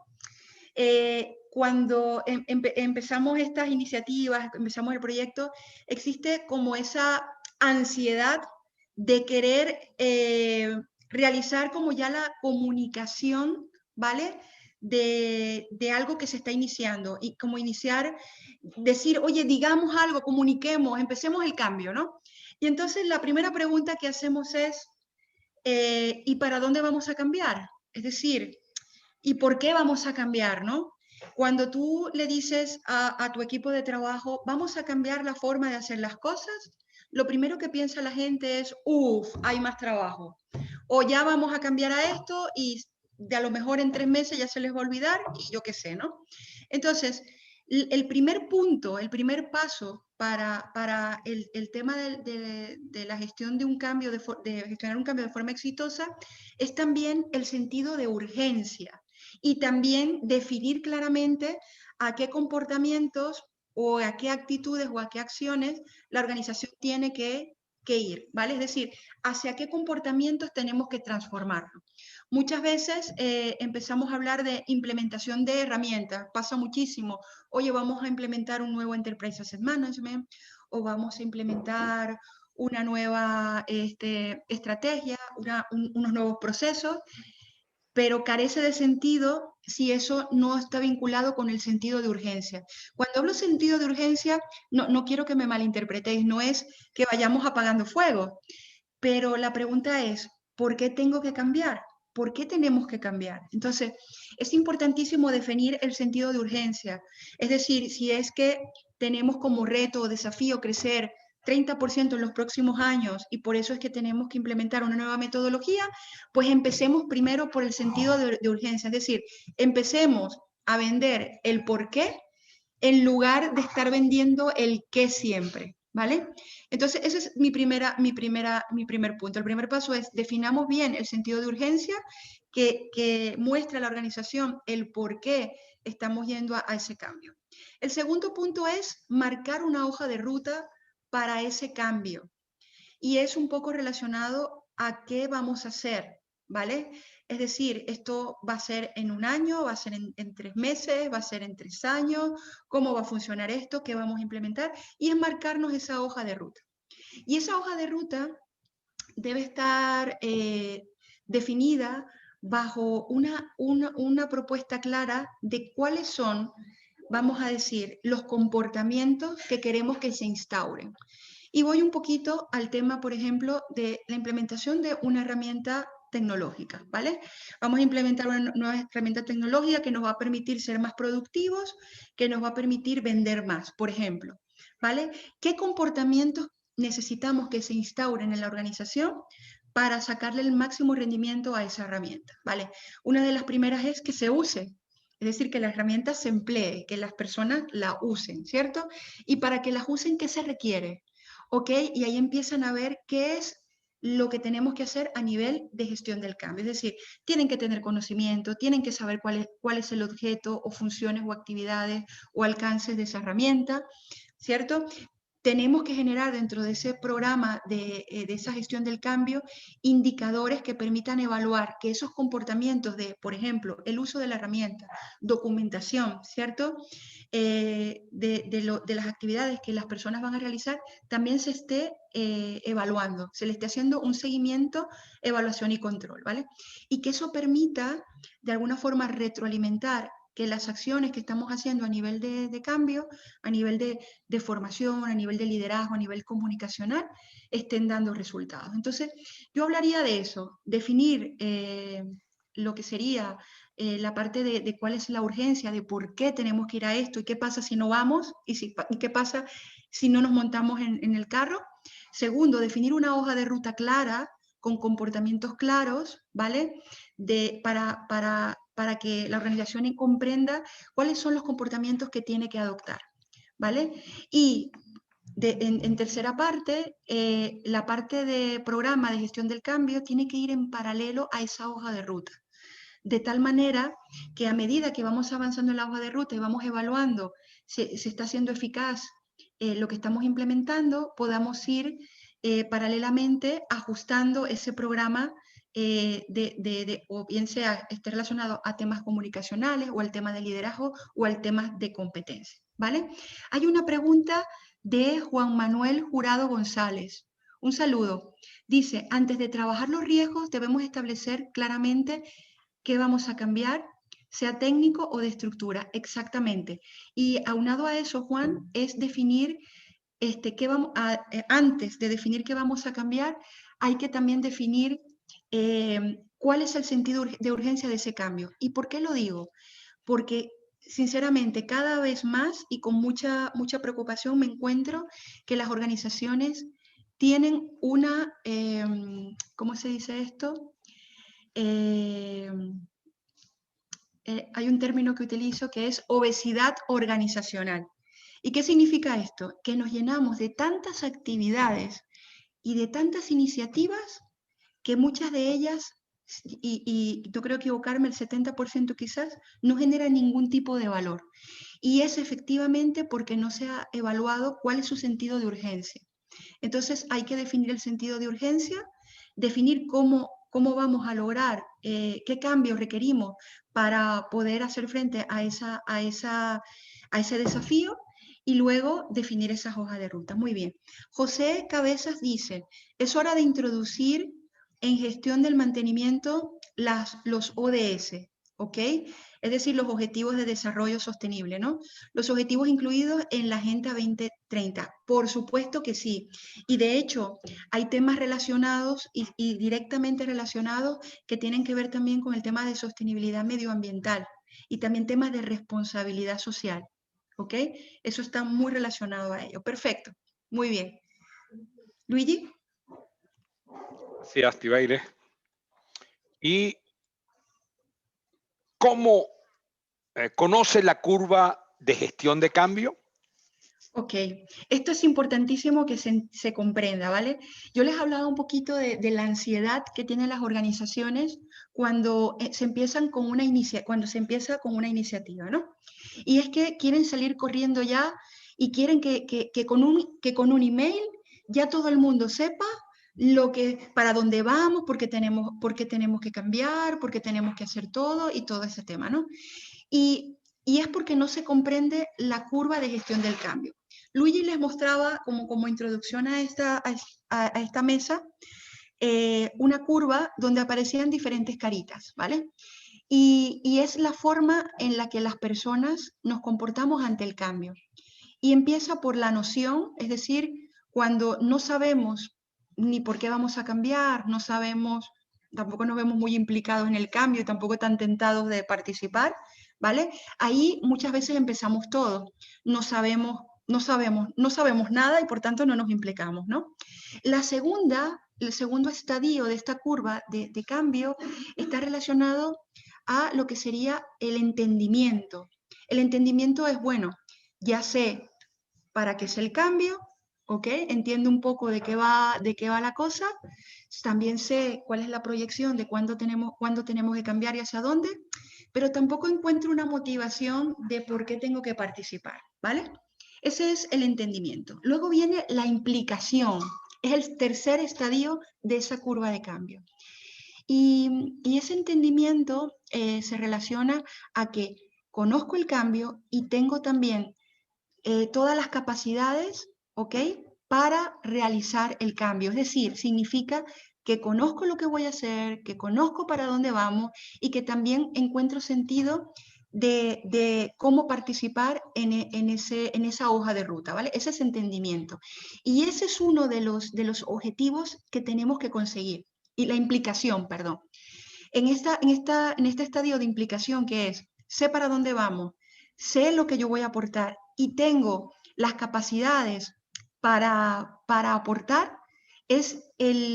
Cuando empezamos estas iniciativas, empezamos el proyecto, existe como esa ansiedad de querer realizar como ya la comunicación, ¿vale? De algo que se está iniciando y como iniciar, decir, oye, digamos algo, comuniquemos, empecemos el cambio, ¿no? Y entonces la primera pregunta que hacemos es, ¿y para dónde vamos a cambiar? Es decir, ¿y por qué vamos a cambiar, no? Cuando tú le dices a tu equipo de trabajo, vamos a cambiar la forma de hacer las cosas, lo primero que piensa la gente es, hay más trabajo. O ya vamos a cambiar a esto y de a lo mejor en 3 meses ya se les va a olvidar y yo qué sé, ¿no? Entonces, el primer punto, el primer paso para el tema de la gestión de un cambio, de gestionar un cambio de forma exitosa, es también el sentido de urgencia y también definir claramente a qué comportamientos o a qué actitudes o a qué acciones la organización tiene que ir, ¿vale? Es decir, hacia qué comportamientos tenemos que transformarlo. Muchas veces empezamos a hablar de implementación de herramientas, pasa muchísimo. Oye, vamos a implementar un nuevo Enterprise Asset Management o vamos a implementar una nueva estrategia, unos nuevos procesos, pero carece de sentido si eso no está vinculado con el sentido de urgencia. Cuando hablo sentido de urgencia, no quiero que me malinterpretéis, no es que vayamos apagando fuego, pero la pregunta es, ¿por qué tengo que cambiar? ¿Por qué tenemos que cambiar? Entonces, es importantísimo definir el sentido de urgencia. Es decir, si es que tenemos como reto o desafío crecer 30% en los próximos años y por eso es que tenemos que implementar una nueva metodología, pues empecemos primero por el sentido de urgencia. Es decir, empecemos a vender el por qué en lugar de estar vendiendo el qué siempre, ¿vale? Entonces, ese es mi primer punto. El primer paso es definamos bien el sentido de urgencia que muestra a la organización el por qué estamos yendo a ese cambio. El segundo punto es marcar una hoja de ruta para ese cambio. Y es un poco relacionado a qué vamos a hacer, ¿vale? Es decir, esto va a ser en 1 año, va a ser en 3 meses, va a ser en 3 años, cómo va a funcionar esto, qué vamos a implementar, y es marcarnos esa hoja de ruta. Y esa hoja de ruta debe estar definida bajo una propuesta clara de cuáles son, vamos a decir, los comportamientos que queremos que se instauren. Y voy un poquito al tema, por ejemplo, de la implementación de una herramienta tecnológica, ¿vale? Vamos a implementar una nueva herramienta tecnológica que nos va a permitir ser más productivos, que nos va a permitir vender más, por ejemplo, ¿vale? ¿Qué comportamientos necesitamos que se instauren en la organización para sacarle el máximo rendimiento a esa herramienta, ¿vale? Una de las primeras es que se use, es decir, que la herramienta se emplee, que las personas la usen, ¿cierto? Y para que las usen, ¿qué se requiere? ¿Ok? Y ahí empiezan a ver qué es lo que tenemos que hacer a nivel de gestión del cambio. Es decir, tienen que tener conocimiento, tienen que saber cuál es el objeto o funciones o actividades o alcances de esa herramienta, ¿cierto? Tenemos que generar dentro de ese programa de esa gestión del cambio indicadores que permitan evaluar que esos comportamientos de, por ejemplo, el uso de la herramienta, documentación, ¿cierto? De las actividades que las personas van a realizar, también se esté evaluando, se le esté haciendo un seguimiento, evaluación y control, ¿vale? Y que eso permita, de alguna forma, retroalimentar que las acciones que estamos haciendo a nivel de cambio, a nivel de formación, a nivel de liderazgo, a nivel comunicacional, estén dando resultados. Entonces, yo hablaría de eso, definir lo que sería la parte de cuál es la urgencia, de por qué tenemos que ir a esto y qué pasa si no vamos y qué pasa si no nos montamos en el carro. Segundo, definir una hoja de ruta clara con comportamientos claros, ¿vale? Para que la organización comprenda cuáles son los comportamientos que tiene que adoptar, ¿vale? Y en tercera parte, la parte de programa de gestión del cambio tiene que ir en paralelo a esa hoja de ruta, de tal manera que a medida que vamos avanzando en la hoja de ruta y vamos evaluando si se está siendo eficaz lo que estamos implementando, podamos ir paralelamente ajustando ese programa o bien sea esté relacionado a temas comunicacionales o al tema de liderazgo o al tema de competencia, ¿vale? Hay una pregunta de Juan Manuel Jurado González. Un saludo. Dice, antes de trabajar los riesgos debemos establecer claramente qué vamos a cambiar, sea técnico o de estructura, exactamente. Y aunado a eso, Juan, es definir antes de definir qué vamos a cambiar, hay que también definir cuál es el sentido de urgencia de ese cambio. ¿Y por qué lo digo? Porque sinceramente cada vez más y con mucha preocupación me encuentro que las organizaciones tienen una, ¿cómo se dice esto? Hay un término que utilizo que es obesidad organizacional. ¿Y qué significa esto? Que nos llenamos de tantas actividades y de tantas iniciativas que muchas de ellas, y yo creo equivocarme, el 70% quizás, no generan ningún tipo de valor. Y es efectivamente porque no se ha evaluado cuál es su sentido de urgencia. Entonces hay que definir el sentido de urgencia, definir cómo vamos a lograr, qué cambios requerimos para poder hacer frente a ese desafío y luego definir esas hojas de ruta. Muy bien. José Cabezas dice, es hora de introducir en gestión del mantenimiento los ODS, ¿ok? Es decir, los Objetivos de Desarrollo Sostenible, ¿no? Los objetivos incluidos en la Agenda 2030. Por supuesto que sí. Y de hecho, hay temas relacionados y directamente relacionados que tienen que ver también con el tema de sostenibilidad medioambiental y también temas de responsabilidad social, ¿ok? Eso está muy relacionado a ello. Perfecto. Muy bien. Luigi. Sí, Astibaire. ¿Y cómo conoce la curva de gestión de cambio? Ok, esto es importantísimo que se comprenda, ¿vale? Yo les he hablado un poquito de la ansiedad que tienen las organizaciones cuando se empieza con una iniciativa, ¿no? Y es que quieren salir corriendo ya y quieren que con un email ya todo el mundo sepa para dónde vamos, porque tenemos que cambiar, porque tenemos que hacer todo y todo ese tema, ¿no? Y es porque no se comprende la curva de gestión del cambio. Luigi les mostraba como introducción a esta mesa una curva donde aparecían diferentes caritas, ¿vale? Y es la forma en la que las personas nos comportamos ante el cambio. Y empieza por la noción, es decir, cuando no sabemos ni por qué vamos a cambiar, no sabemos tampoco nos vemos muy implicados en el cambio y tampoco tan tentados de participar, ¿vale? Ahí muchas veces empezamos todos, no sabemos nada y por tanto no nos implicamos, ¿no? El segundo estadio de esta curva de cambio está relacionado a lo que sería el entendimiento. El entendimiento es, bueno, ya sé para qué es el cambio, ¿ok? Entiendo un poco de qué va la cosa, también sé cuál es la proyección de cuándo tenemos que cambiar y hacia dónde, pero tampoco encuentro una motivación de por qué tengo que participar, ¿vale? Ese es el entendimiento. Luego viene la implicación, es el tercer estadio de esa curva de cambio. Y ese entendimiento se relaciona a que conozco el cambio y tengo también todas las capacidades, ¿ok? Para realizar el cambio. Es decir, significa que conozco lo que voy a hacer, que conozco para dónde vamos y que también encuentro sentido de cómo participar en esa hoja de ruta, ¿vale? Ese es entendimiento. Y ese es uno de los objetivos que tenemos que conseguir. Y la implicación, perdón. En este estadio de implicación que es, sé para dónde vamos, sé lo que yo voy a aportar y tengo las capacidades para aportar, es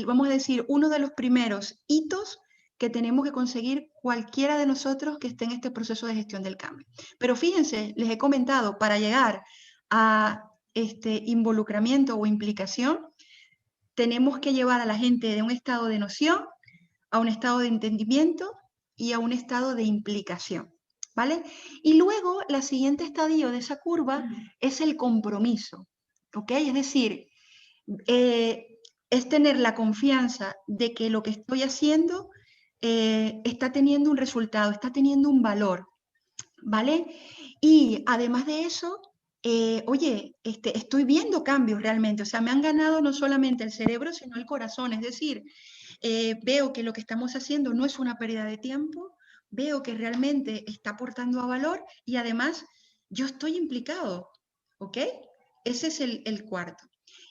vamos a decir, uno de los primeros hitos que tenemos que conseguir cualquiera de nosotros que esté en este proceso de gestión del cambio. Pero fíjense, les he comentado, para llegar a este involucramiento o implicación, tenemos que llevar a la gente de un estado de noción a un estado de entendimiento y a un estado de implicación, ¿vale? Y luego, la siguiente estadio de esa curva es el compromiso, ¿ok? Es decir, es tener la confianza de que lo que estoy haciendo está teniendo un resultado, está teniendo un valor, ¿vale? Y además de eso, oye, estoy viendo cambios realmente, o sea, me han ganado no solamente el cerebro, sino el corazón, es decir, veo que lo que estamos haciendo no es una pérdida de tiempo, veo que realmente está aportando a valor y además yo estoy implicado, ¿ok? Ese es el cuarto.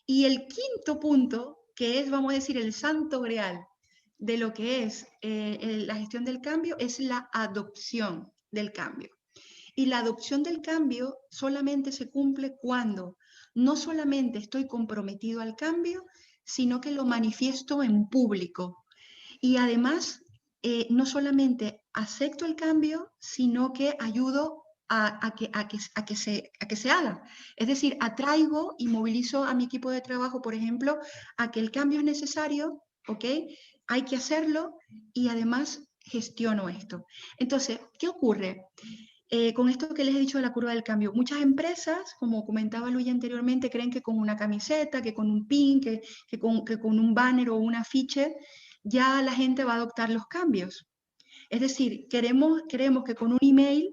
Y el quinto punto, que es, vamos a decir, el santo grial de lo que es la gestión del cambio, es la adopción del cambio. Y la adopción del cambio solamente se cumple cuando no solamente estoy comprometido al cambio, sino que lo manifiesto en público. Y además, no solamente acepto el cambio, sino que ayudo a que se haga. Es decir, atraigo y movilizo a mi equipo de trabajo, por ejemplo, a que el cambio es necesario, ¿ok? Hay que hacerlo y además gestiono esto. Entonces, ¿qué ocurre? Con esto que les he dicho de la curva del cambio, muchas empresas, como comentaba Luis anteriormente, creen que con una camiseta, que con un pin, que con un banner o un afiche, ya la gente va a adoptar los cambios. Es decir, queremos que con un email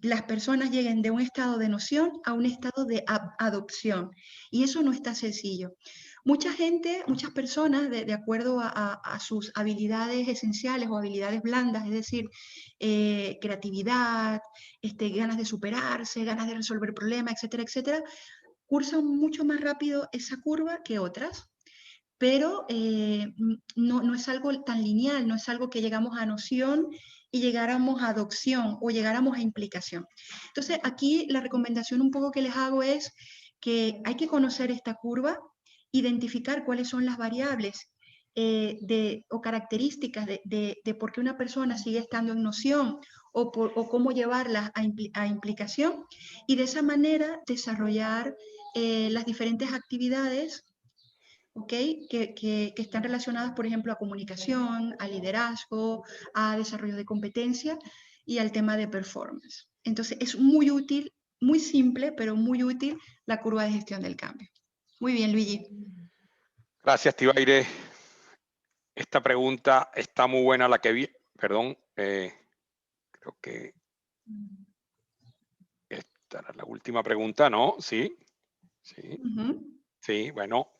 las personas lleguen de un estado de noción a un estado de adopción. Y eso no está sencillo. Mucha gente, muchas personas, de acuerdo a sus habilidades esenciales o habilidades blandas, es decir, creatividad, ganas de superarse, ganas de resolver problemas, etcétera, etcétera, cursan mucho más rápido esa curva que otras, pero no es algo tan lineal, no es algo que llegamos a noción y llegáramos a adopción o llegáramos a implicación. Entonces, aquí la recomendación un poco que les hago es que hay que conocer esta curva, identificar cuáles son las variables o características de por qué una persona sigue estando en noción o cómo llevarlas a implicación y de esa manera desarrollar las diferentes actividades, ¿okay? que están relacionadas, por ejemplo, a comunicación, a liderazgo, a desarrollo de competencia y al tema de performance. Entonces, es muy útil, muy simple, pero muy útil la curva de gestión del cambio. Muy bien, Luigi. Gracias, Tibaire. Esta pregunta está muy buena, la que vi. Perdón, creo que esta era la última pregunta, ¿no? Sí, sí, sí, bueno.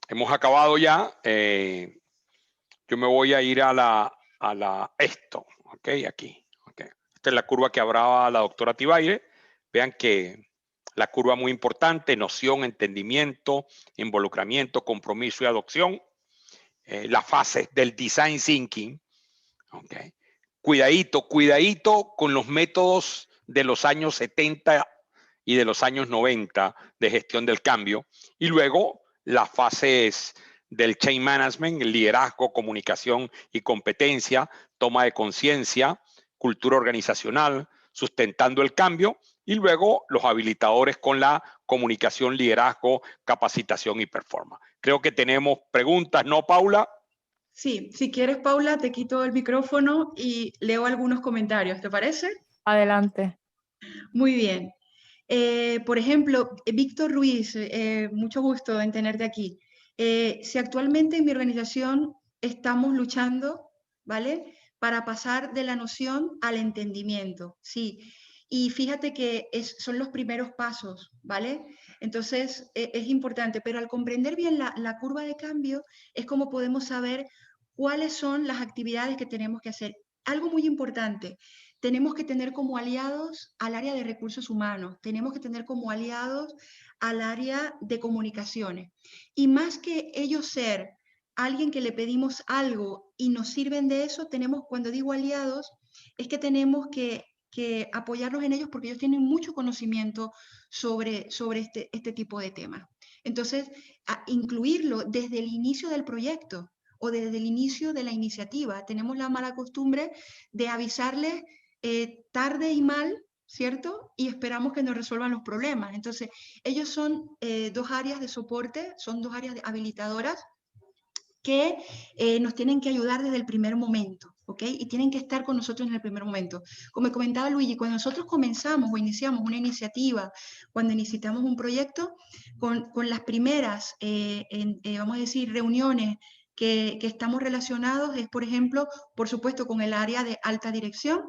Hemos acabado ya. Yo me voy a ir a esto, ¿ok? Aquí, ¿ok? Esta es la curva que hablaba la doctora Tibaire. Vean que la curva muy importante, noción, entendimiento, involucramiento, compromiso y adopción. las fases del design thinking. Okay. Cuidadito con los métodos de los años 70 y de los años 90 de gestión del cambio. Y luego las fases del change management, el liderazgo, comunicación y competencia, toma de conciencia, cultura organizacional, sustentando el cambio, y luego los habilitadores con la comunicación, liderazgo, capacitación y performance. Creo que tenemos preguntas, ¿no, Paula? Sí, si quieres, Paula, te quito el micrófono y leo algunos comentarios, ¿te parece? Adelante. Muy bien. Por ejemplo, Víctor Ruiz, mucho gusto en tenerte aquí. Si actualmente en mi organización estamos luchando, ¿vale? Para pasar de la noción al entendimiento, sí. Y fíjate que son los primeros pasos, ¿vale? Entonces, es importante, pero al comprender bien la curva de cambio, es como podemos saber cuáles son las actividades que tenemos que hacer. Algo muy importante, tenemos que tener como aliados al área de recursos humanos, tenemos que tener como aliados al área de comunicaciones. Y más que ellos ser alguien que le pedimos algo y nos sirven de eso, tenemos, cuando digo aliados, es que tenemos que apoyarlos en ellos porque ellos tienen mucho conocimiento sobre este tipo de temas. Entonces, incluirlo desde el inicio del proyecto o desde el inicio de la iniciativa. Tenemos la mala costumbre de avisarles tarde y mal, ¿cierto? Y esperamos que nos resuelvan los problemas. Entonces, ellos son dos áreas de soporte, son dos áreas habilitadoras que nos tienen que ayudar desde el primer momento, ¿ok? Y tienen que estar con nosotros en el primer momento. Como comentaba Luigi, cuando nosotros comenzamos o iniciamos una iniciativa, cuando iniciamos un proyecto, con las primeras, vamos a decir, reuniones que estamos relacionados es, por ejemplo, por supuesto, con el área de alta dirección,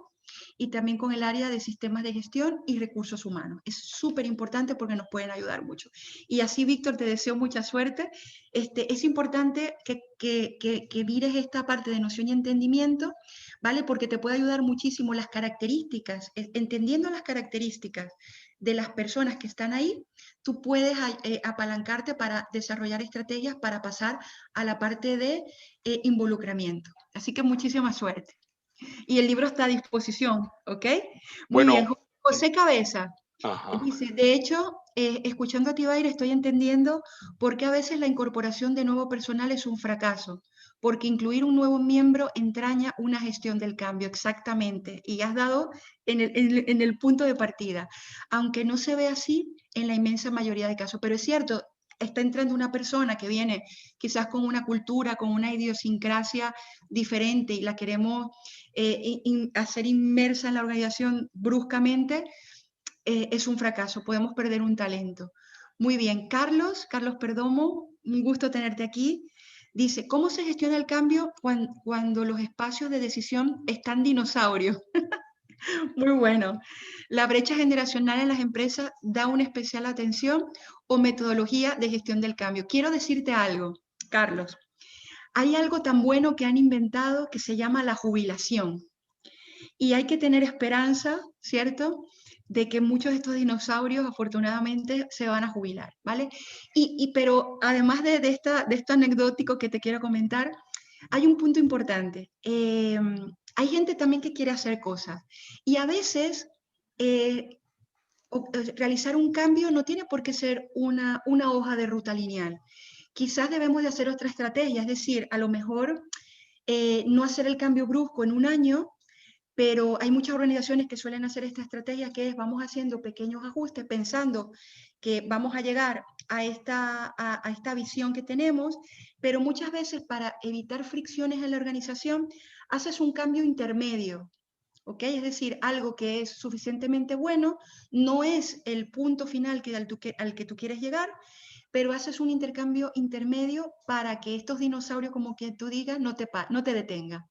y también con el área de sistemas de gestión y recursos humanos. Es súper importante porque nos pueden ayudar mucho. Y así, Víctor, te deseo mucha suerte. Es importante que mires esta parte de noción y entendimiento, ¿vale? Porque te puede ayudar muchísimo las características, entendiendo las características de las personas que están ahí, tú puedes apalancarte para desarrollar estrategias para pasar a la parte de involucramiento. Así que muchísima suerte. Y el libro está a disposición, ¿ok? Muy Bueno, bien. José Cabeza ajá. dice, de hecho, escuchando a Tibaire estoy entendiendo por qué a veces la incorporación de nuevo personal es un fracaso, porque incluir un nuevo miembro entraña una gestión del cambio, exactamente, y has dado en el punto de partida, aunque no se ve así en la inmensa mayoría de casos, pero es cierto, está entrando una persona que viene quizás con una cultura, con una idiosincrasia diferente y la queremos hacer inmersa en la organización bruscamente, es un fracaso, podemos perder un talento. Muy bien, Carlos Perdomo, un gusto tenerte aquí. Dice, ¿cómo se gestiona el cambio cuando los espacios de decisión están dinosaurios? Muy bueno. ¿La brecha generacional en las empresas da una especial atención o metodología de gestión del cambio? Quiero decirte algo, Carlos. Hay algo tan bueno que han inventado que se llama la jubilación. Y hay que tener esperanza, ¿cierto?, de que muchos de estos dinosaurios afortunadamente se van a jubilar, ¿vale? Pero además de esto anecdótico que te quiero comentar, hay un punto importante. Hay gente también que quiere hacer cosas y a veces realizar un cambio no tiene por qué ser una hoja de ruta lineal. Quizás debemos de hacer otra estrategia, es decir, a lo mejor no hacer el cambio brusco en un año, pero hay muchas organizaciones que suelen hacer esta estrategia que es vamos haciendo pequeños ajustes pensando que vamos a llegar a esta visión que tenemos, pero muchas veces para evitar fricciones en la organización haces un cambio intermedio, ¿ok? Es decir, algo que es suficientemente bueno, no es el punto final al que tú quieres llegar, pero haces un intercambio intermedio para que estos dinosaurios, como que tú digas, no te detengan.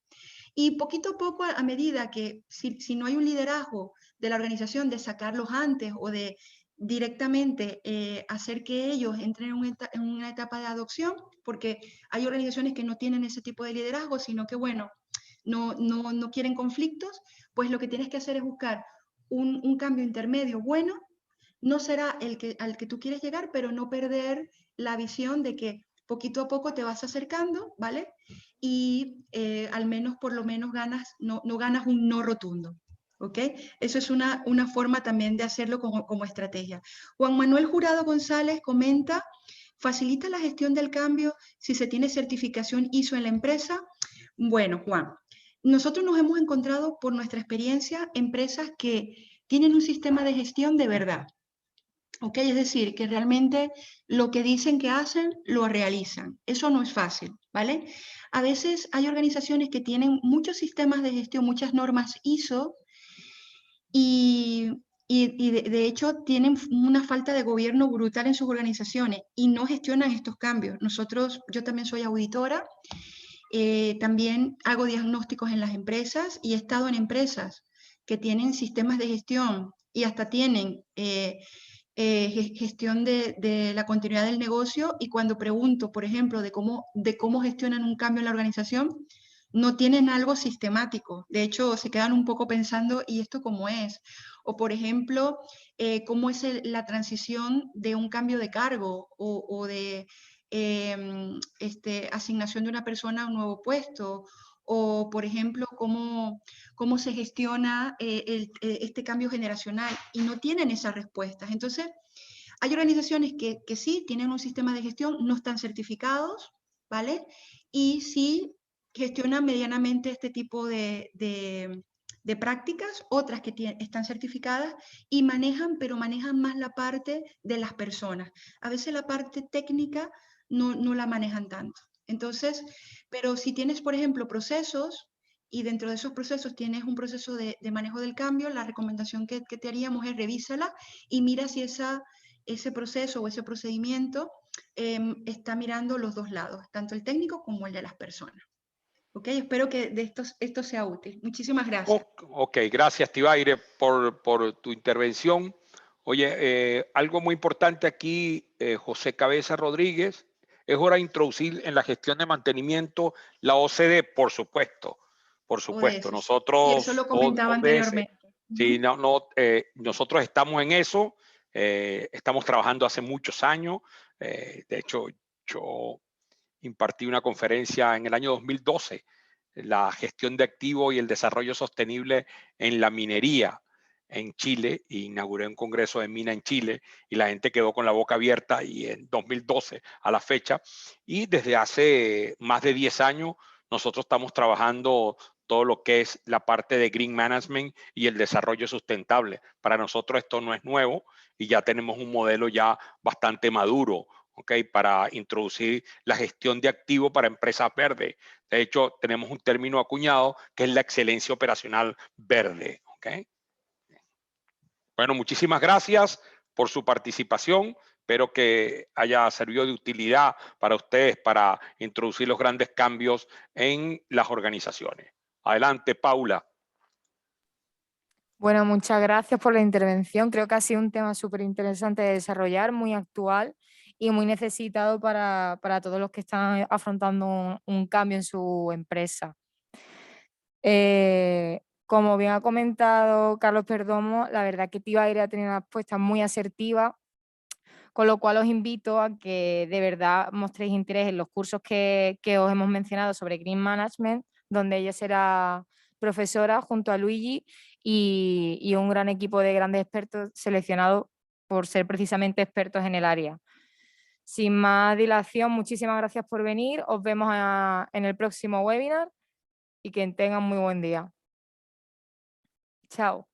Y poquito a poco, a medida que si no hay un liderazgo de la organización de sacarlos antes o de directamente hacer que ellos entren en una etapa de adopción, porque hay organizaciones que no tienen ese tipo de liderazgo, sino que, bueno, no quieren conflictos, pues lo que tienes que hacer es buscar un cambio intermedio bueno. No será al que tú quieres llegar, pero no perder la visión de que poquito a poco te vas acercando, ¿vale? Y al menos, por lo menos no ganas un no rotundo, ¿ok? Eso es una forma también de hacerlo como estrategia. Juan Manuel Jurado González comenta: ¿facilita la gestión del cambio si se tiene certificación ISO en la empresa? Bueno, Juan, nosotros nos hemos encontrado por nuestra experiencia empresas que tienen un sistema de gestión de verdad. ¿Ok? Es decir, que realmente lo que dicen que hacen, lo realizan. Eso no es fácil, ¿vale? A veces hay organizaciones que tienen muchos sistemas de gestión, muchas normas ISO, y de hecho tienen una falta de gobierno brutal en sus organizaciones y no gestionan estos cambios. Yo también soy auditora, también hago diagnósticos en las empresas y he estado en empresas que tienen sistemas de gestión y hasta tienen gestión de la continuidad del negocio, y cuando pregunto, por ejemplo, de cómo gestionan un cambio en la organización, no tienen algo sistemático. De hecho, se quedan un poco pensando, ¿y esto cómo es? O, por ejemplo, cómo es la transición de un cambio de cargo o de asignación de una persona a un nuevo puesto. O, por ejemplo, cómo se gestiona este cambio generacional, y no tienen esas respuestas. Entonces, hay organizaciones que sí tienen un sistema de gestión, no están certificados, ¿vale? Y sí gestionan medianamente este tipo de prácticas, otras que están certificadas y pero manejan más la parte de las personas. A veces la parte técnica no la manejan tanto. Entonces, pero si tienes, por ejemplo, procesos, y dentro de esos procesos tienes un proceso de manejo del cambio, la recomendación que te haríamos es revísala y mira si ese proceso o ese procedimiento está mirando los dos lados, tanto el técnico como el de las personas. ¿Ok? Espero que esto sea útil. Muchísimas gracias. Ok, gracias, Tibaire, por tu intervención. Oye, algo muy importante aquí, José Cabeza Rodríguez, es hora de introducir en la gestión de mantenimiento la OCDE, por supuesto. Por supuesto, ODS. nosotros, Y eso lo comentaba anteriormente. sí, nosotros estamos en eso, estamos trabajando hace muchos años. De hecho, yo impartí una conferencia en el año 2012, la gestión de activos y el desarrollo sostenible en la minería en Chile, e inauguré un congreso de mina en Chile y la gente quedó con la boca abierta, y en 2012 a la fecha, y desde hace más de 10 años nosotros estamos trabajando todo lo que es la parte de Green Management y el desarrollo sustentable. Para nosotros esto no es nuevo y ya tenemos un modelo ya bastante maduro, ¿okay? Para introducir la gestión de activos para empresas verdes. De hecho, tenemos un término acuñado que es la excelencia operacional verde, ¿okay? Bueno, muchísimas gracias por su participación. Espero que haya servido de utilidad para ustedes para introducir los grandes cambios en las organizaciones. Adelante, Paula. Bueno, muchas gracias por la intervención. Creo que ha sido un tema súper interesante de desarrollar, muy actual y muy necesitado para todos los que están afrontando un cambio en su empresa. Como bien ha comentado Carlos Perdomo, la verdad que Tibaire ha tenido una respuesta muy asertiva, con lo cual os invito a que de verdad mostréis interés en los cursos que os hemos mencionado sobre Green Management, donde ella será profesora junto a Luigi y un gran equipo de grandes expertos seleccionados por ser precisamente expertos en el área. Sin más dilación, muchísimas gracias por venir. Os vemos en el próximo webinar y que tengan muy buen día. Chao.